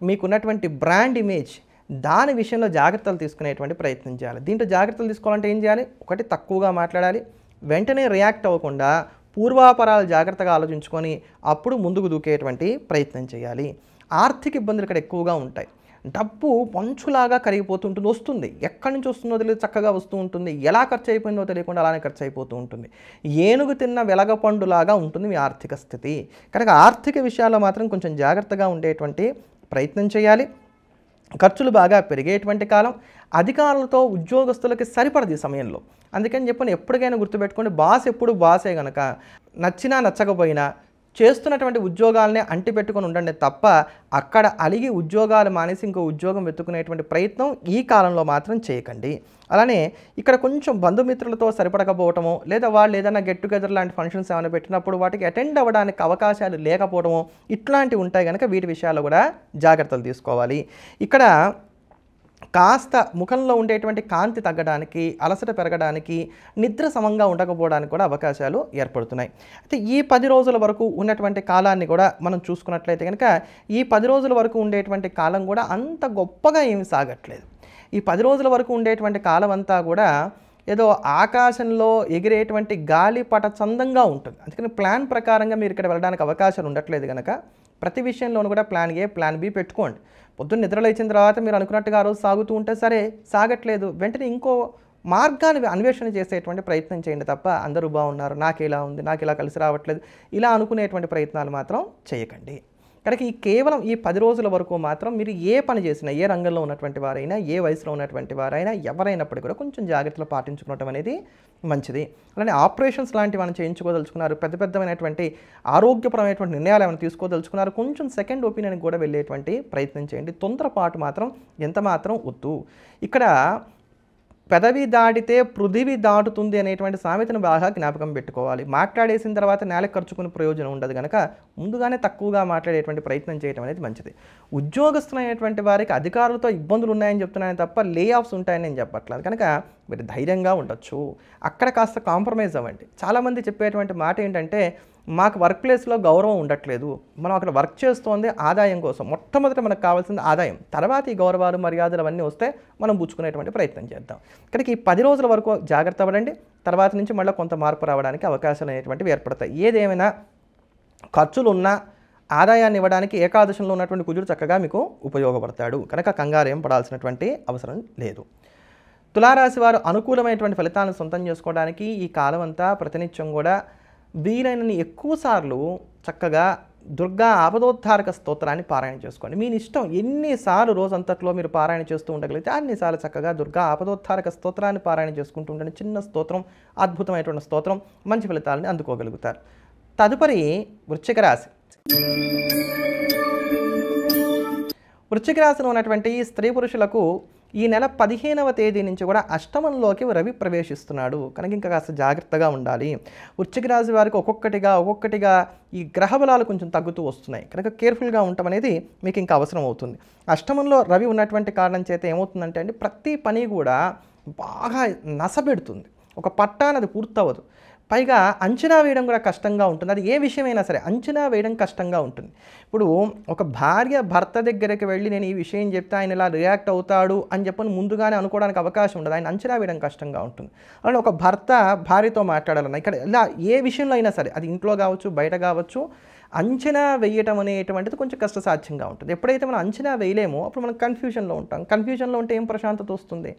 మీకున్నటువంటి బ్రాండ్ ఇమేజ్, దాని విషయంలో జాగ్రత్తలు తీసుకునేటువంటి ప్రయత్నం చేయాలి. దీంట్లో జాగ్రత్తలు తీసుకోవాలంటే ఏం చేయాలి? ఒకటి, తక్కువగా మాట్లాడాలి. వెంటనే రియాక్ట్ అవ్వకుండా పూర్వాపరాలు జాగ్రత్తగా ఆలోచించుకొని అప్పుడు ముందుకు దూకేటువంటి ప్రయత్నం చేయాలి. ఆర్థిక ఇబ్బందులు ఇక్కడ ఎక్కువగా ఉంటాయి. డబ్బు పంచులాగా కరిగిపోతుంటుంది, వస్తుంది, ఎక్కడి నుంచి వస్తుందో తెలియదు, చక్కగా వస్తూ ఉంటుంది. ఎలా ఖర్చు అయిపోయిందో తెలియకుండా అలానే ఖర్చు అయిపోతూ ఉంటుంది. ఏనుగు తిన్న వెలగపండులాగా ఉంటుంది మీ ఆర్థిక స్థితి. కనుక ఆర్థిక విషయాల్లో మాత్రం కొంచెం జాగ్రత్తగా ఉండేటువంటి ప్రయత్నం చేయాలి. ఖర్చులు బాగా పెరిగేటువంటి కాలం, అధికారులతో ఉద్యోగస్తులకి సరిపడదు ఈ సమయంలో. అందుకని చెప్పని ఎప్పటికైనా గుర్తుపెట్టుకోండి, బాస్ ఎప్పుడు బాసే గనక నచ్చినా నచ్చకపోయినా చేస్తున్నటువంటి ఉద్యోగాలనే అంటిపెట్టుకొని ఉండండి తప్ప అక్కడ అలిగి ఉద్యోగాలు మానేసి ఇంకో ఉద్యోగం వెతుక్కునేటువంటి ప్రయత్నం ఈ కాలంలో మాత్రం చేయకండి. అలానే ఇక్కడ కొంచెం బంధుమిత్రులతో సరిపడకపోవటము, లేదా వాళ్ళు ఏదైనా గెట్ టుగెదర్ లాంటి ఫంక్షన్స్ ఏమైనా పెట్టినప్పుడు వాటికి అటెండ్ అవ్వడానికి అవకాశాలు లేకపోవడము, ఇట్లాంటివి ఉంటాయి కనుక వీటి విషయాల్లో కూడా జాగ్రత్తలు తీసుకోవాలి. ఇక్కడ కాస్త ముఖంలో ఉండేటువంటి కాంతి తగ్గడానికి, అలసట పెరగడానికి, నిద్ర సమంగా ఉండకపోవడానికి కూడా అవకాశాలు ఏర్పడుతున్నాయి. అయితే ఈ 10 రోజుల వరకు ఉన్నటువంటి కాలాన్ని కూడా మనం చూసుకున్నట్లయితే కనుక ఈ 10 రోజుల వరకు ఉండేటువంటి కాలం కూడా అంత గొప్పగా ఏమి సాగట్లేదు. ఈ 10 రోజుల వరకు ఉండేటువంటి కాలం అంతా కూడా ఏదో ఆకాశంలో ఎగిరేటువంటి గాలిపట చందంగా ఉంటుంది. అందుకని ప్లాన్ ప్రకారంగా మీరు ఇక్కడ వెళ్ళడానికి అవకాశాలు ఉండట్లేదు కనుక ప్రతి విషయంలోనూ కూడా ప్లాన్ ఏ, ప్లాన్ బి పెట్టుకోండి. పొద్దున్న నిద్ర లేచిన తర్వాత మీరు అనుకున్నట్టుగా ఆ రోజు సాగుతూ ఉంటే సరే, సాగట్లేదు వెంటనే ఇంకో మార్గాన్ని అన్వేషణ చేసేటువంటి ప్రయత్నం చేయండి తప్ప అందరూ బాగున్నారు, నాకు ఇలా ఉంది, నాకు ఇలా కలిసి రావట్లేదు, ఇలా అనుకునేటువంటి ప్రయత్నాలు మాత్రం చేయకండి. కనుక ఈ కేవలం ఈ 10 రోజుల వరకు మాత్రం మీరు ఏ పని చేసినా, ఏ రంగంలో ఉన్నటువంటి వారైనా, ఏ వయసులో ఉన్నటువంటి వారైనా, ఎవరైనప్పటికీ కూడా కొంచెం జాగ్రత్తలు పాటించుకోవడం అనేది మంచిది. అలానే ఆపరేషన్స్ లాంటివి మనం చేయించుకోదలుచుకున్నారు, పెద్ద పెద్దమైనటువంటి ఆరోగ్యపరమైనటువంటి నిర్ణయాలు ఏమైనా తీసుకోదలుచుకున్నారు, కొంచెం సెకండ్ ఒపీనియన్కి కూడా వెళ్ళేటువంటి ప్రయత్నం చేయండి. తొందరపాటు మాత్రం ఎంత మాత్రం వద్దు. ఇక్కడ పెదవి దాటితే పృథివి దాటుతుంది అనేటువంటి సామెతను బాగా జ్ఞాపకం పెట్టుకోవాలి. మాట్లాడేసిన తర్వాత నేలకు ఖర్చుకునే ప్రయోజనం ఉండదు కనుక ముందుగానే తక్కువగా మాట్లాడేటువంటి ప్రయత్నం చేయడం అనేది మంచిది. ఉద్యోగస్తులైనటువంటి వారికి అధికారులతో ఇబ్బందులు ఉన్నాయని చెప్తున్నాను తప్ప లే ఆఫ్స్ ఉంటాయని నేను చెప్పట్లేదు. కనుక మీరు ధైర్యంగా ఉండొచ్చు, అక్కడ కాస్త కాంప్రమైజ్ అవ్వండి. చాలామంది చెప్పేటువంటి మాట ఏంటంటే, మాకు వర్క్ ప్లేస్లో గౌరవం ఉండట్లేదు, మనం అక్కడ వర్క్ చేస్తోంది ఆదాయం కోసం, మొట్టమొదట మనకు కావాల్సింది ఆదాయం, తర్వాత ఈ గౌరవాలు మర్యాదలు అవన్నీ వస్తే మనం పుచ్చుకునేటువంటి ప్రయత్నం చేద్దాం. కనుక ఈ 10 రోజుల వరకు జాగ్రత్త పడండి, తర్వాత నుంచి మళ్ళీ కొంత మార్పు రావడానికి అవకాశాలు అనేటువంటివి ఏర్పడతాయి. ఏదేమైనా ఖర్చులు ఉన్నా ఆదాయాన్ని ఇవ్వడానికి ఏకాదశంలో ఉన్నటువంటి కుజుడు చక్కగా మీకు ఉపయోగపడతాడు కనుక కంగారు ఏం పడాల్సినటువంటి అవసరం లేదు. తులారాశి వారు అనుకూలమైనటువంటి ఫలితాలను సొంతం చేసుకోవడానికి ఈ కాలం అంతా ప్రతినిత్యం కూడా వీలైనన్ని ఎక్కువ సార్లు చక్కగా దుర్గా ఆపదోద్ధారక స్తోత్రాన్ని పారాయణ చేసుకోండి. మీ ఇష్టం ఎన్నిసార్లు రోజంతట్లో మీరు పారాయణ చేస్తూ ఉండగలిగితే అన్నిసార్లు చక్కగా దుర్గా ఆపదోద్ధారక స్తోత్రాన్ని పారాయణ చేసుకుంటూ ఉండండి. చిన్న స్తోత్రం, అద్భుతమైనటువంటి స్తోత్రం, మంచి ఫలితాలని అందుకోగలుగుతారు. తదుపరి వృశ్చిక రాశి. వృశ్చిక రాశిలో ఉన్నటువంటి స్త్రీ పురుషులకు ఈ నెల 15వ తేదీ నుంచి కూడా అష్టమంలోకి రవి ప్రవేశిస్తున్నాడు కనుక ఇంకా కాస్త జాగ్రత్తగా ఉండాలి. వృశ్చిక రాశి వారికి ఒక్కొక్కటిగా ఈ గ్రహ బలాలు కొంచెం తగ్గుతూ వస్తున్నాయి కనుక కేర్ఫుల్గా ఉండటం అనేది మీకు ఇంకా అవసరం అవుతుంది. అష్టమంలో రవి ఉన్నటువంటి కారణం చేత ఏమవుతుందంటే అండి, ప్రతి పని కూడా బాగా నసపెడుతుంది, ఒక పట్టానది పూర్తవదు. పైగా అంచనా వేయడం కూడా కష్టంగా ఉంటుంది. అది ఏ విషయమైనా సరే అంచనా వేయడం కష్టంగా ఉంటుంది. ఇప్పుడు ఒక భార్య భర్త దగ్గరికి వెళ్ళి నేను ఈ విషయం చెప్తే ఆయన ఇలా రియాక్ట్ అవుతాడు అని చెప్పని ముందుగానే అనుకోవడానికి అవకాశం ఉండదు. ఆయన అంచనా వేయడం కష్టంగా ఉంటుంది. అలానే ఒక భర్త భార్యతో మాట్లాడాలన్నా ఇక్కడ ఇలా ఏ విషయంలో అయినా సరే, అది ఇంట్లో కావచ్చు, బయట కావచ్చు, అంచనా వేయటం అనేటువంటిది కొంచెం కష్టసాధ్యంగా ఉంటుంది. ఎప్పుడైతే మనం అంచనా వేయలేమో అప్పుడు మనం కన్ఫ్యూజన్లో ఉంటాం. కన్ఫ్యూజన్లో ఉంటే ఏం ప్రశాంతత వస్తుంది?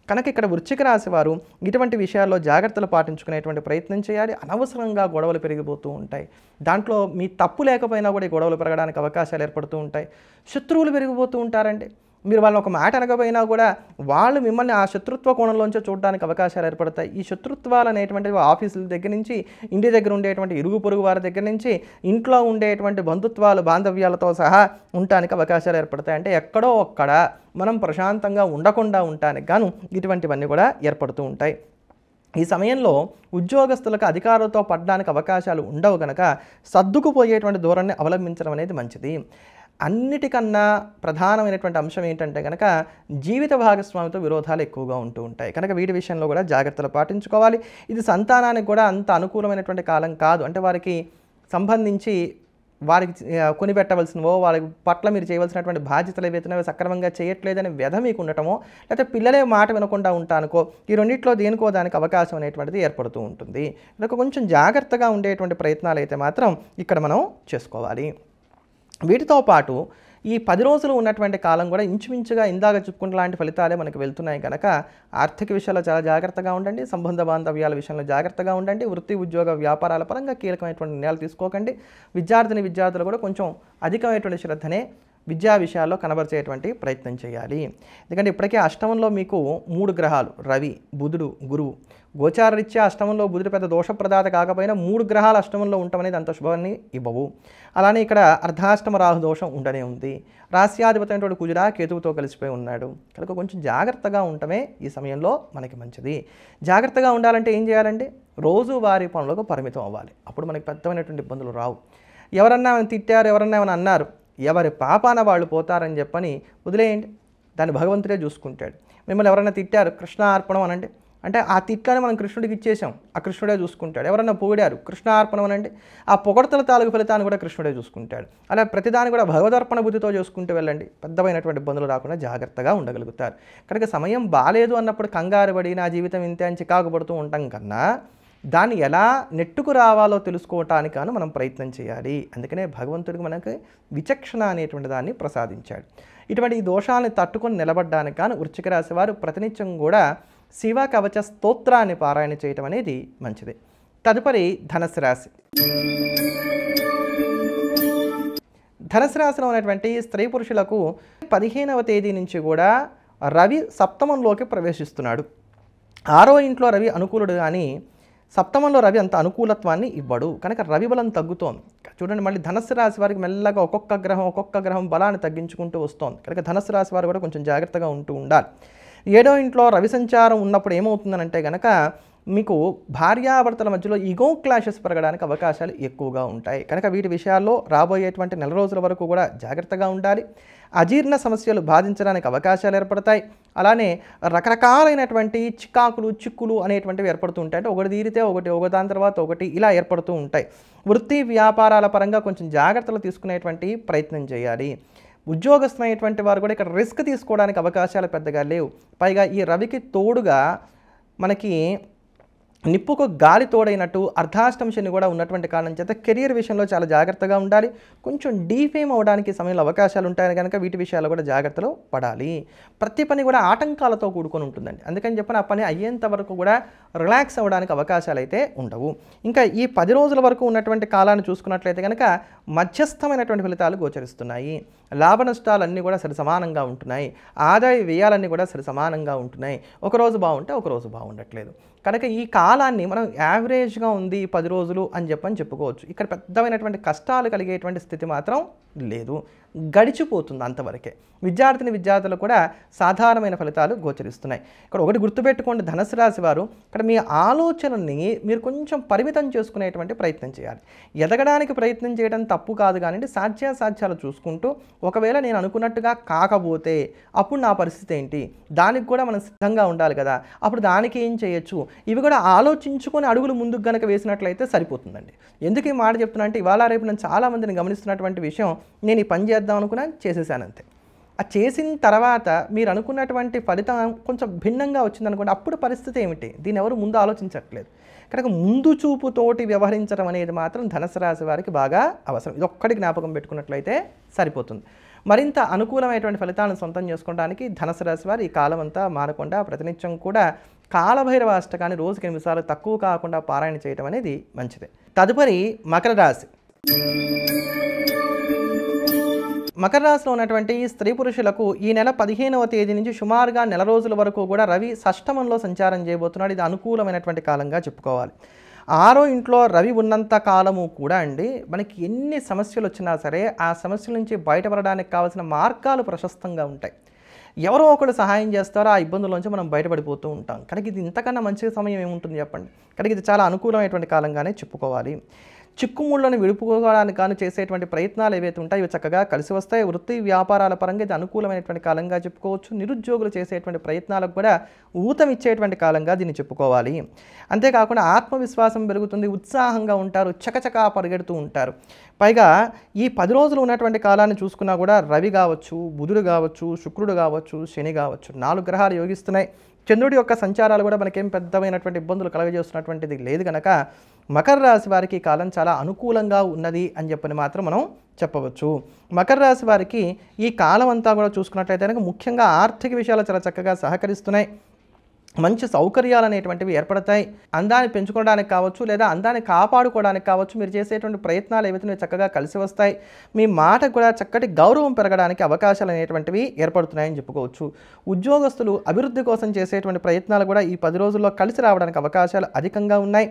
కనుక ఇక్కడ వృశ్చిక రాశి వారు ఇటువంటి విషయాల్లో జాగ్రత్తలు పాటించుకునేటువంటి ప్రయత్నం చేయాలి. అనవసరంగా గొడవలు పెరిగిపోతూ ఉంటాయి. దాంట్లో మీ తప్పు లేకపోయినా కూడా ఈ గొడవలు పెరగడానికి అవకాశాలు ఏర్పడుతూ ఉంటాయి. శత్రువులు పెరిగిపోతూ ఉంటారండి. మీరు వాళ్ళని ఒక మాట అనకపోయినా కూడా వాళ్ళు మిమ్మల్ని ఆ శత్రుత్వ కోణంలోంచే చూడడానికి అవకాశాలు ఏర్పడతాయి. ఈ శత్రుత్వాలు అనేటువంటివి ఆఫీసుల దగ్గర నుంచి, ఇంటి దగ్గర ఉండేటువంటి ఇరుగు పొరుగు వారి దగ్గర నుంచి, ఇంట్లో ఉండేటువంటి బంధుత్వాలు, బాంధవ్యాలతో సహా ఉండటానికి అవకాశాలు ఏర్పడతాయి. అంటే ఎక్కడో ఒక్కడ మనం ప్రశాంతంగా ఉండకుండా ఉండటానికి గాను ఇటువంటివన్నీ కూడా ఏర్పడుతూ ఉంటాయి. ఈ సమయంలో ఉద్యోగస్తులకు అధికారులతో పడడానికి అవకాశాలు ఉండవు కనుక సర్దుకుపోయేటువంటి ధోరణిని అవలంబించడం అనేది మంచిది. అన్నిటికన్నా ప్రధానమైనటువంటి అంశం ఏంటంటే కనుక జీవిత భాగస్వామితో విరోధాలు ఎక్కువగా ఉంటూ ఉంటాయి కనుక వీటి విషయంలో కూడా జాగ్రత్తలు పాటించుకోవాలి. ఇది సంతానానికి కూడా అంత అనుకూలమైనటువంటి కాలం కాదు. అంటే వారికి సంబంధించి వారికి కొనిపెట్టవలసినవో, వారి పట్ల మీరు చేయవలసినటువంటి బాధ్యతలు ఏవైతున్నాయో సక్రమంగా చేయట్లేదని వ్యధ మీకు ఉండటమో, లేకపోతే పిల్లలే మాట వినకుండా ఉంటానుకో, ఈ రెండిట్లో దేనికో దానికి అవకాశం అనేటువంటిది ఏర్పడుతూ ఉంటుంది. కనుక కొంచెం జాగ్రత్తగా ఉండేటువంటి ప్రయత్నాలు అయితే మాత్రం ఇక్కడ మనం చేసుకోవాలి. వీటితో పాటు ఈ 10 రోజులు ఉన్నటువంటి కాలం కూడా ఇంచుమించుగా ఇందాక చెప్పుకున్న లాంటి ఫలితాలే మనకు వెళ్తున్నాయి కనుక ఆర్థిక విషయాల్లో చాలా జాగ్రత్తగా ఉండండి. సంబంధ బాంధవ్యాల విషయంలో జాగ్రత్తగా ఉండండి. వృత్తి ఉద్యోగ వ్యాపారాల పరంగా కీలకమైనటువంటి నిర్ణయాలు తీసుకోకండి. విద్యార్థులు కూడా కొంచెం అధికమైనటువంటి శ్రద్ధనే విద్యా విషయాల్లో కనబరిచేటువంటి ప్రయత్నం చేయాలి. ఎందుకంటే ఇప్పటికే అష్టమంలో మీకు 3 గ్రహాలు రవి, బుధుడు, గురువు. గోచారరీత్యా అష్టమంలో బుధుడు పెద్ద దోషప్రదాత కాకపోయినా 3 గ్రహాలు అష్టమంలో ఉండటం అనేది అంత శుభాన్ని ఇవ్వవు. అలానే ఇక్కడ అర్ధాష్టమ రాహు దోషం ఉండనే ఉంది. రాస్యాధిపతి అయినటువంటి కుజుడ కేతువుతో కలిసిపోయి ఉన్నాడు. కనుక కొంచెం జాగ్రత్తగా ఉండటమే ఈ సమయంలో మనకి మంచిది. జాగ్రత్తగా ఉండాలంటే ఏం చేయాలంటే రోజువారీ పనులకు పరిమితం అవ్వాలి. అప్పుడు మనకి పెద్దమైనటువంటి ఇబ్బందులు రావు. ఎవరన్నా తిట్టారు, ఎవరన్నా ఏమైనా అన్నారు, ఎవరి పాపాన వాళ్ళు పోతారని చెప్పని వదిలేయండి. దాన్ని భగవంతుడే చూసుకుంటాడు. మిమ్మల్ని ఎవరైనా తిట్టారు, కృష్ణ అర్పణం అనండి. అంటే ఆ తిట్లని మనం కృష్ణుడికి ఇచ్చేసాం, ఆ కృష్ణుడే చూసుకుంటాడు. ఎవరన్నా పొగిడారు, కృష్ణ అర్పణం అనండి. ఆ పొగడతల తాలూకు ఫలితాన్ని కూడా కృష్ణుడే చూసుకుంటాడు. అలా ప్రతిదాన్ని కూడా భగవదర్పణ బుద్ధితో చూసుకుంటూ వెళ్ళండి. పెద్దమైనటువంటి ఇబ్బందులు రాకుండా జాగ్రత్తగా ఉండగలుగుతారు. కనుక సమయం బాలేదు అన్నప్పుడు కంగారు పడి నా జీవితం ఇంతే అని చికాకు పడుతూ ఉంటాం కన్నా దాన్ని ఎలా నెట్టుకు రావాలో తెలుసుకోవటానికి గాను మనం ప్రయత్నం చేయాలి. అందుకనే భగవంతుడికి మనకి విచక్షణ అనేటువంటి దాన్ని ప్రసాదించాడు. ఇటువంటి ఈ దోషాలను తట్టుకొని నిలబడడానికి గాను వృశ్చిక రాశి వారు ప్రతినిత్యం కూడా శివ కవచ స్తోత్రాన్ని పారాయణ చేయటం అనేది మంచిది. తదుపరి ధనుసు రాశి. ధనుసు రాశిలో ఉన్నటువంటి స్త్రీ పురుషులకు 15వ తేదీ నుంచి కూడా రవి సప్తమంలోకి ప్రవేశిస్తున్నాడు. 6వ ఇంట్లో రవి అనుకూలుడు కానీ సప్తమంలో రవి అంత అనుకూలత్వాన్ని ఇవ్వడు. కనుక రవి బలం తగ్గుతోంది. చూడండి, మళ్ళీ ధనుసు రాశి వారికి మెల్లగా ఒక్కొక్క గ్రహం బలాన్ని తగ్గించుకుంటూ వస్తోంది. కనుక ధనుసు రాశి వారు కూడా కొంచెం జాగ్రత్తగా ఉంటూ ఉండాలి. 7వ ఇంట్లో రవి సంచారం ఉన్నప్పుడు ఏమవుతుందనంటే కనుక మీకు భార్యాభర్తల మధ్యలో ఈగో క్లాషెస్ పెరగడానికి అవకాశాలు ఎక్కువగా ఉంటాయి. కనుక వీటి విషయాల్లో రాబోయేటువంటి నెల రోజుల వరకు కూడా జాగ్రత్తగా ఉండాలి. అజీర్ణ సమస్యలు బాధించడానికి అవకాశాలు ఏర్పడతాయి. అలానే రకరకాలైనటువంటి చిక్కులు అనేటువంటివి ఏర్పడుతూ ఉంటాయి. అంటే ఒకటి తీరితే ఒకటి, ఒకదాని తర్వాత ఒకటి ఇలా ఏర్పడుతూ ఉంటాయి. వృత్తి వ్యాపారాల పరంగా కొంచెం జాగ్రత్తలు తీసుకునేటువంటి ప్రయత్నం చేయాలి. ఉద్యోగస్తులైనటువంటి వారు కూడా ఇక్కడ రిస్క్ తీసుకోవడానికి అవకాశాలు పెద్దగా లేవు. పైగా ఈ రవికి తోడుగా మనకి నిప్పుకు గాలి తోడైనట్టు అర్ధాష్టమ శని కూడా ఉన్నటువంటి కారణం చేత కెరీర్ విషయంలో చాలా జాగ్రత్తగా ఉండాలి. కొంచెం డీఫేమ్ అవడానికి సమయంలో అవకాశాలు ఉంటాయని కనుక వీటి విషయాల్లో కూడా జాగ్రత్తలు పడాలి. ప్రతి పని కూడా ఆటంకాలతో కూడుకొని ఉంటుందండి. అందుకని చెప్పిన ఆ పని అయ్యేంత వరకు కూడా రిలాక్స్ అవ్వడానికి అవకాశాలు అయితే ఉండవు. ఇంకా ఈ 10 రోజుల వరకు ఉన్నటువంటి కాలాన్ని చూసుకున్నట్లయితే కనుక మధ్యస్థమైనటువంటి ఫలితాలు గోచరిస్తున్నాయి. లాభ నష్టాలన్నీ కూడా సరి సమానంగా ఉంటున్నాయి. ఆదాయ వ్యయాలన్నీ కూడా సరి సమానంగా ఉంటున్నాయి. ఒకరోజు బాగుంటే ఒకరోజు బాగుండట్లేదు. కనుక ఈ కాలాన్ని మనం యావరేజ్గా ఉంది 10 రోజులు అని చెప్పుకోవచ్చు. ఇక్కడ పెద్దమైనటువంటి కష్టాలు కలిగేటువంటి స్థితి మాత్రం లేదు, గడిచిపోతుంది అంతవరకే. విద్యార్థులు కూడా సాధారణమైన ఫలితాలు గోచరిస్తున్నాయి. ఇక్కడ ఒకటి గుర్తుపెట్టుకోండి, ధనుసు రాశి వారు ఇక్కడ మీ ఆలోచనల్ని మీరు కొంచెం పరిమితం చేసుకునేటువంటి ప్రయత్నం చేయాలి. ఎదగడానికి ప్రయత్నం చేయడం తప్పు కాదు కానీ సాధ్యాసాధ్యాలు చూసుకుంటూ ఒకవేళ నేను అనుకున్నట్టుగా కాకపోతే అప్పుడు నా పరిస్థితి ఏంటి, దానికి కూడా మనం సిద్ధంగా ఉండాలి కదా, అప్పుడు దానికి ఏం చేయొచ్చు, ఇవి కూడా ఆలోచించుకొని అడుగులు ముందుకు గనక వేసినట్లయితే సరిపోతుందండి. ఎందుకు ఈ మాట చెప్తున్నా అంటే ఇవాళ రేపు నేను చాలామందిని గమనిస్తున్నటువంటి విషయం, నేను ఈ పని చేద్దాం అనుకున్నా చేసేసాను అంతే. ఆ చేసిన తర్వాత మీరు అనుకున్నటువంటి ఫలితం కొంచెం భిన్నంగా వచ్చిందనుకోండి, అప్పుడు పరిస్థితి ఏమిటి, దీన్ని ఎవరు ముందు ఆలోచించట్లేదు. కనుక ముందు చూపుతోటి వ్యవహరించడం అనేది మాత్రం ధనుసు రాశి వారికి బాగా అవసరం. ఇది ఒక్కటి జ్ఞాపకం పెట్టుకున్నట్లయితే సరిపోతుంది. మరింత అనుకూలమైనటువంటి ఫలితాలను సొంతం చేసుకోవడానికి ధనుసు రాశి వారు ఈ కాలం అంతా మానకుండా ప్రతినిత్యం కూడా కాలభైరవ అష్టకాన్ని రోజుకి 8 సార్లు తక్కువ కాకుండా పారాయణ చేయడం అనేది మంచిది. తదుపరి మకర రాశి. మకర రాశిలో ఉన్నటువంటి స్త్రీ పురుషులకు ఈ నెల 15వ తేదీ నుంచి సుమారుగా నెల రోజుల వరకు కూడా రవి షష్టమంలో సంచారం చేయబోతున్నాడు. ఇది అనుకూలమైనటువంటి కాలంగా చెప్పుకోవాలి. 6వ ఇంట్లో రవి ఉన్నంత కాలము కూడా అండి మనకి ఎన్ని సమస్యలు వచ్చినా సరే ఆ సమస్యల నుంచి బయటపడడానికి కావాల్సిన మార్గాలు ప్రశస్తంగా ఉంటాయి. ఎవరో ఒకరు సహాయం చేస్తారో ఆ ఇబ్బందుల్లోంచి మనం బయటపడిపోతూ ఉంటాం. కనుక ఇది ఇంతకన్నా మంచి సమయం ఏముంటుంది చెప్పండి. కనుక ఇది చాలా అనుకూలమైనటువంటి కాలంగానే చెప్పుకోవాలి. చిక్కుముళ్లను విడుపుకోవడానికి కానీ చేసేటువంటి ప్రయత్నాలు ఏవైతే ఉంటాయో ఇవి చక్కగా కలిసి వస్తాయి. వృత్తి వ్యాపారాల పరంగా ఇది అనుకూలమైనటువంటి కాలంగా చెప్పుకోవచ్చు. నిరుద్యోగులు చేసేటువంటి ప్రయత్నాలకు కూడా ఊతమిచ్చేటువంటి కాలంగా దీన్ని చెప్పుకోవాలి. అంతేకాకుండా ఆత్మవిశ్వాసం పెరుగుతుంది, ఉత్సాహంగా ఉంటారు, చకచకా పరిగెడుతూ ఉంటారు. పైగా ఈ 10 రోజులు ఉన్నటువంటి కాలాన్ని చూసుకున్నా కూడా రవి కావచ్చు, బుధుడు కావచ్చు, శుక్రుడు కావచ్చు, శని కావచ్చు, 4 గ్రహాలు యోగిస్తున్నాయి. చంద్రుడి యొక్క సంచారాలు కూడా మనకేం పెద్దమైనటువంటి ఇబ్బందులు కలగజేస్తున్నటువంటిది లేదు కనుక మకర రాశి వారికి ఈ కాలం చాలా అనుకూలంగా ఉన్నది అని చెప్పని మాత్రం మనం చెప్పవచ్చు. మకర రాశి వారికి ఈ కాలం అంతా కూడా చూసుకున్నట్లయితే కనుక ముఖ్యంగా ఆర్థిక విషయాలు చాలా చక్కగా సహకరిస్తున్నాయి. మంచి సౌకర్యాలు అనేటువంటివి ఏర్పడతాయి. అందాన్ని పెంచుకోవడానికి కావచ్చు, లేదా అందాన్ని కాపాడుకోవడానికి కావచ్చు, మీరు చేసేటువంటి ప్రయత్నాలు ఏవైతే చక్కగా కలిసి వస్తాయి. మీ మాటకు కూడా చక్కటి గౌరవం పెరగడానికి అవకాశాలు అనేటువంటివి ఏర్పడుతున్నాయని చెప్పుకోవచ్చు. ఉద్యోగస్తులు అభివృద్ధి కోసం చేసేటువంటి ప్రయత్నాలు కూడా ఈ 10 రోజుల్లో కలిసి రావడానికి అవకాశాలు అధికంగా ఉన్నాయి.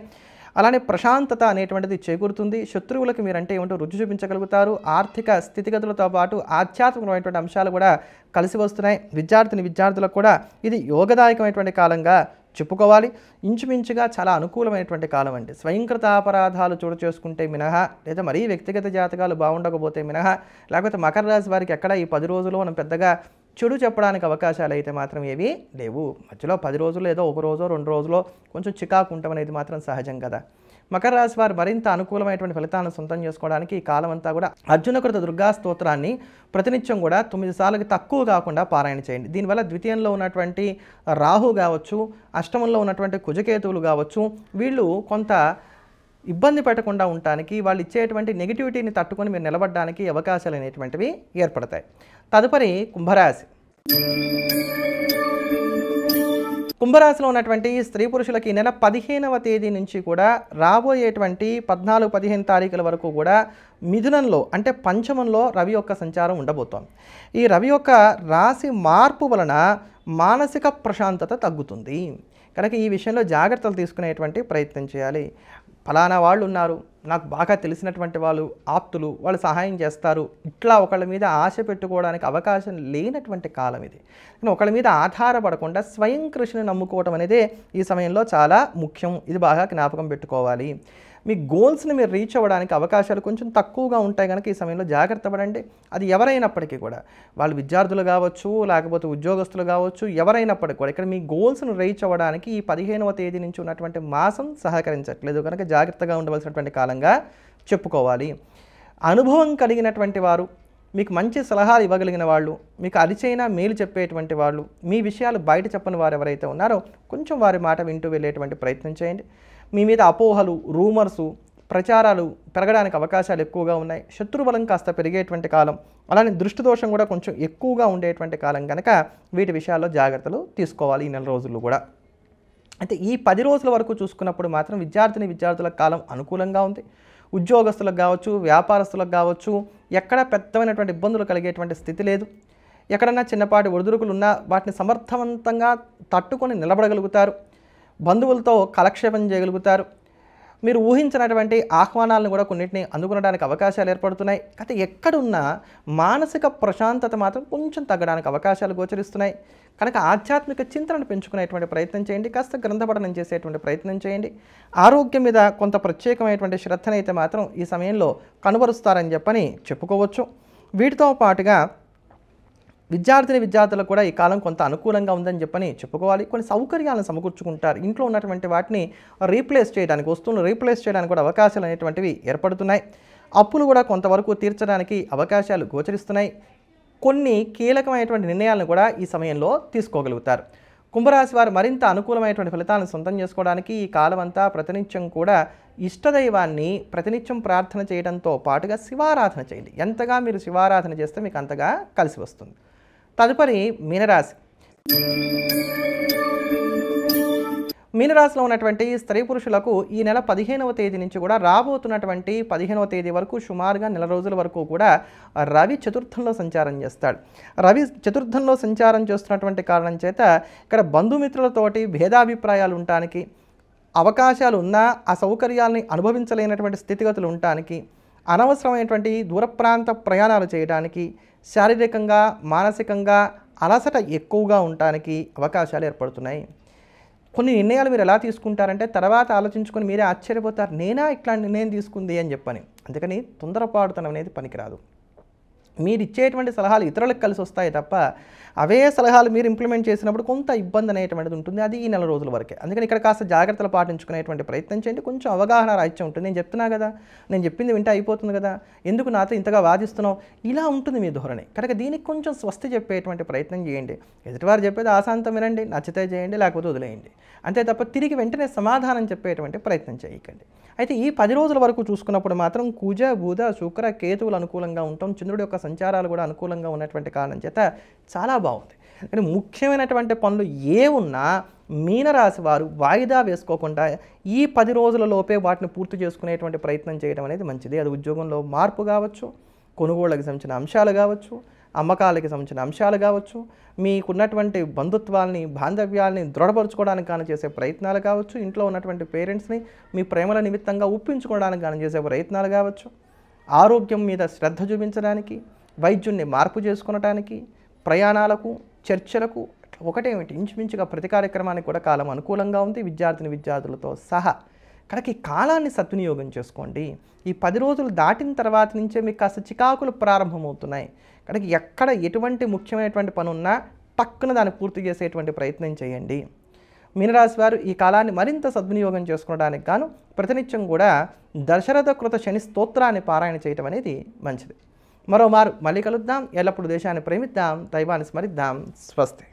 అలానే ప్రశాంతత అనేటువంటిది చేకూరుతుంది. శత్రువులకు మీరంటే ఏమిటో రుచి చూపించగలుగుతారు. ఆర్థిక స్థితిగతులతో పాటు ఆధ్యాత్మికమైనటువంటి అంశాలు కూడా కలిసి వస్తున్నాయి. విద్యార్థులకు కూడా ఇది యోగదాయకమైనటువంటి కాలంగా చెప్పుకోవాలి. ఇంచుమించుగా చాలా అనుకూలమైనటువంటి కాలం అండి. స్వయంకృత అపరాధాలు చోటు చేసుకుంటే మినహా, లేదా మరీ వ్యక్తిగత జాతకాలు బాగుండకపోతే మినహా, లేకపోతే మకర రాశి వారికి ఎక్కడ ఈ 10 రోజుల్లో మనం పెద్దగా చెడు చెప్పడానికి అవకాశాలు అయితే మాత్రం ఏవి లేవు. మధ్యలో 10 రోజులు ఏదో ఒక రోజో 2 రోజులో కొంచెం చికాకు ఉండటం అనేది మాత్రం సహజం కదా. మకర రాశి వారు మరింత అనుకూలమైనటువంటి ఫలితాలను సొంతం చేసుకోవడానికి ఈ కాలం అంతా కూడా అర్జునకృత దుర్గా స్తోత్రాన్ని ప్రతినిత్యం కూడా 9 సార్లకి తక్కువ కాకుండా పారాయణ చేయండి. దీనివల్ల ద్వితీయంలో ఉన్నటువంటి రాహు కావచ్చు, అష్టమంలో ఉన్నటువంటి కుజకేతువులు కావచ్చు, వీళ్ళు కొంత ఇబ్బంది పెట్టకుండా ఉండటానికి, వాళ్ళు ఇచ్చేటువంటి నెగిటివిటీని తట్టుకొని మీరు నిలబడడానికి అవకాశాలు అనేటువంటివి ఏర్పడతాయి. తదుపరి కుంభరాశి. కుంభరాశిలో ఉన్నటువంటి స్త్రీ పురుషులకి ఈ నెల 15వ తేదీ నుంచి కూడా రాబోయేటువంటి 14-15 తారీఖుల వరకు కూడా మిథునంలో అంటే పంచమంలో రవి యొక్క సంచారం ఉండబోతోంది. ఈ రవి యొక్క రాశి మార్పు వలన మానసిక ప్రశాంతత తగ్గుతుంది. కనుక ఈ విషయంలో జాగ్రత్తలు తీసుకునేటువంటి ప్రయత్నం చేయాలి. ఫలానా వాళ్ళు ఉన్నారు, నాకు బాగా తెలిసినటువంటి వాళ్ళు, ఆప్తులు, వాళ్ళు సహాయం చేస్తారు, ఇట్లా ఒకళ్ళ మీద ఆశ పెట్టుకోవడానికి అవకాశం లేనటువంటి కాలం ఇది. కానీ ఒకళ్ళ మీద ఆధారపడకుండా స్వయం కృషిని నమ్ముకోవడం అనేది ఈ సమయంలో చాలా ముఖ్యం. ఇది బాగా జ్ఞాపకం పెట్టుకోవాలి. మీ గోల్స్ని మీరు రీచ్ అవ్వడానికి అవకాశాలు కొంచెం తక్కువగా ఉంటాయి కనుక ఈ సమయంలో జాగ్రత్త పడండి. అది ఎవరైనప్పటికీ కూడా, వాళ్ళు విద్యార్థులు కావచ్చు, లేకపోతే ఉద్యోగస్తులు కావచ్చు, ఎవరైనప్పటికీ కూడా ఇక్కడ మీ గోల్స్ను రీచ్ అవ్వడానికి ఈ 15వ తేదీ నుంచి ఉన్నటువంటి మాసం సహకరించట్లేదు కనుక జాగ్రత్తగా ఉండవలసినటువంటి కాలంగా చెప్పుకోవాలి. అనుభవం కలిగినటువంటి వారు, మీకు మంచి సలహాలు ఇవ్వగలిగిన వాళ్ళు, మీకు అరిచైనా మేలు చెప్పేటువంటి వాళ్ళు, మీ విషయాలు బయట చెప్పని వారు ఎవరైతే ఉన్నారో కొంచెం వారి మాట వింటూ వెళ్ళేటువంటి ప్రయత్నం చేయండి. మీ మీద అపోహలు, రూమర్సు, ప్రచారాలు పెరగడానికి అవకాశాలు ఎక్కువగా ఉన్నాయి. శత్రుబలం కాస్త పెరిగేటువంటి కాలం, అలానే దృష్టి దోషం కూడా కొంచెం ఎక్కువగా ఉండేటువంటి కాలం కనుక వీటి విషయాల్లో జాగ్రత్తలు తీసుకోవాలి ఈ నెల రోజుల్లో కూడా. అయితే ఈ 10 రోజుల వరకు చూసుకున్నప్పుడు మాత్రం విద్యార్థుల కాలం అనుకూలంగా ఉంది. ఉద్యోగస్తులకు కావచ్చు, వ్యాపారస్తులకు కావచ్చు, ఎక్కడ పెద్దమైనటువంటి ఇబ్బందులు కలిగేటువంటి స్థితి లేదు. ఎక్కడన్నా చిన్నపాటి ఒడిదుడుకులు ఉన్నా వాటిని సమర్థవంతంగా తట్టుకొని నిలబడగలుగుతారు. బంధువులతో కాలక్షేపం చేయగలుగుతారు. మీరు ఊహించినటువంటి ఆహ్వానాలను కూడా కొన్నింటిని అందుకునడానికి అవకాశాలు ఏర్పడుతున్నాయి. అయితే ఎక్కడున్నా మానసిక ప్రశాంతత మాత్రం కొంచెం తగ్గడానికి అవకాశాలు గోచరిస్తున్నాయి. కనుక ఆధ్యాత్మిక చింతనను పెంచుకునేటువంటి ప్రయత్నం చేయండి. కాస్త గ్రంథపఠనం చేసేటువంటి ప్రయత్నం చేయండి. ఆరోగ్యం మీద కొంత ప్రత్యేకమైనటువంటి శ్రద్ధనైతే మాత్రం ఈ సమయంలో కనుబరుస్తారని చెప్పని చెప్పుకోవచ్చు. వీటితో పాటుగా విద్యార్థులకు కూడా ఈ కాలం కొంత అనుకూలంగా ఉందని చెప్పని చెప్పుకోవాలి. కొన్ని సౌకర్యాలను సమకూర్చుకుంటారు. ఇంట్లో ఉన్నటువంటి వాటిని రీప్లేస్ చేయడానికి, వస్తువులను రీప్లేస్ చేయడానికి కూడా అవకాశాలు అనేటువంటివి ఏర్పడుతున్నాయి. అప్పులు కూడా కొంతవరకు తీర్చడానికి అవకాశాలు గోచరిస్తున్నాయి. కొన్ని కీలకమైనటువంటి నిర్ణయాలను కూడా ఈ సమయంలో తీసుకోగలుగుతారు. కుంభరాశి వారు మరింత అనుకూలమైనటువంటి ఫలితాలను సొంతం చేసుకోవడానికి ఈ కాలం అంతా ప్రతినిత్యం కూడా ఇష్టదైవాన్ని ప్రతినిత్యం ప్రార్థన చేయడంతో పాటుగా శివారాధన చేయండి. ఎంతగా మీరు శివారాధన చేస్తే మీకు అంతగా కలిసి వస్తుంది. తదుపరి మీనరాశి. మీనరాశిలో ఉన్నటువంటి స్త్రీ పురుషులకు ఈ నెల 15వ తేదీ నుంచి కూడా రాబోతున్నటువంటి 15వ తేదీ వరకు సుమారుగా నెల రోజుల వరకు కూడా రవి చతుర్థంలో సంచారం చేస్తాడు. రవి చతుర్థంలో సంచారం చేస్తున్నటువంటి కారణం చేత ఇక్కడ బంధుమిత్రులతోటి భేదాభిప్రాయాలు ఉండటానికి అవకాశాలు ఉన్నా ఆ సౌకర్యాలని అనుభవించలేనటువంటి స్థితిగతులు ఉండటానికి, అనవసరమైనటువంటి దూర ప్రాంత ప్రయాణాలు చేయడానికి, శారీరకంగా మానసికంగా అలసట ఎక్కువగా ఉండటానికి అవకాశాలు ఏర్పడుతున్నాయి. కొన్ని నిర్ణయాలు మీరు ఎలా తీసుకుంటారంటే తర్వాత ఆలోచించుకొని మీరే ఆశ్చర్యపోతారు, నేనా ఇట్లాంటి నిర్ణయం తీసుకుంది అని చెప్పని. అందుకని తొందరపాటుతనం అనేది పనికిరాదు. మీరు ఇచ్చేటువంటి సలహాలు ఇతరులకు కలిసి వస్తాయి తప్ప అవే సలహాలు మీరు ఇంప్లిమెంట్ చేసినప్పుడు కొంత ఇబ్బంది అనేటువంటిది ఉంటుంది. అది ఈ నెల రోజుల వరకే. అందుకని ఇక్కడ కాస్త జాగ్రత్తలు పాటించుకునేటువంటి ప్రయత్నం చేయండి. కొంచెం అవగాహన రాహిత్యం ఉంటుంది. నేను చెప్తున్నా కదా, నేను చెప్పింది వింటే అయిపోతుంది కదా, ఎందుకు నాతో ఇంతగా వాదిస్తున్నావు, ఇలా ఉంటుంది మీ ధోరణి. కనుక దీనికి కొంచెం స్వస్తి చెప్పేటువంటి ప్రయత్నం చేయండి. ఎదుటివారు చెప్పేది ఆశాంతం వినండి, నచ్చితే చేయండి, లేకపోతే వదిలేయండి. అంతే తప్ప తిరిగి వెంటనే సమాధానం చెప్పేటువంటి ప్రయత్నం చేయకండి. అయితే ఈ 10 రోజుల వరకు చూసుకున్నప్పుడు మాత్రం కుజ, బుధ, శుక్ర, కేతువులు అనుకూలంగా ఉంటాం. చంద్రుడి యొక్క సంచారాలు కూడా అనుకూలంగా ఉన్నటువంటి కారణం చేత చాలా బాగుంది. కానీ ముఖ్యమైనటువంటి పనులు ఏ ఉన్నా మీనరాశి వారు వాయిదా వేసుకోకుండా ఈ 10 రోజుల లోపే వాటిని పూర్తి చేసుకునేటువంటి ప్రయత్నం చేయడం అనేది మంచిది. అది ఉద్యోగంలో మార్పు కావచ్చు, కొనుగోళ్ళకి సంబంధించిన అంశాలు కావచ్చు, అమ్మకాలకి సంబంధించిన అంశాలు కావచ్చు, మీకున్నటువంటి బంధుత్వాల్ని, బాంధవ్యాల్ని దృఢపరచుకోవడానికి కానీ చేసే ప్రయత్నాలు కావచ్చు, ఇంట్లో ఉన్నటువంటి పేరెంట్స్ని మీ ప్రేమల నిమిత్తంగా ఒప్పించుకోవడానికి కానీ చేసే ప్రయత్నాలు కావచ్చు, ఆరోగ్యం మీద శ్రద్ధ చూపించడానికి, వైద్యుల్ని మార్పు చేసుకునడానికి, ప్రయాణాలకు, చర్చలకు, ఒకటేమిటి ఇంచుమించుగా ప్రతి కార్యక్రమానికి కూడా కాలం అనుకూలంగా ఉంది. విద్యార్థులతో సహా కనుక ఈ కాలాన్ని సద్వినియోగం చేసుకోండి. ఈ 10 రోజులు దాటిన తర్వాత నుంచే మీకు కాస్త చికాకులు ప్రారంభమవుతున్నాయి. కనుక ఎక్కడ ఎటువంటి ముఖ్యమైనటువంటి పని ఉన్నా టక్కున దాన్ని పూర్తి చేసేటువంటి ప్రయత్నం చేయండి. మీనరాశి వారు ఈ కాలాన్ని మరింత సద్వినియోగం చేసుకోవడానికి గాను ప్రతినిత్యం కూడా దశరథ కృత శని స్తోత్రాన్ని పారాయణ చేయటం అనేది మంచిది. మరోమారు మళ్ళీ కలుద్దాం. ఎల్లప్పుడూ దేశాన్ని ప్రేమిద్దాం, దైవాన్ని స్మరిద్దాం. స్వస్తి.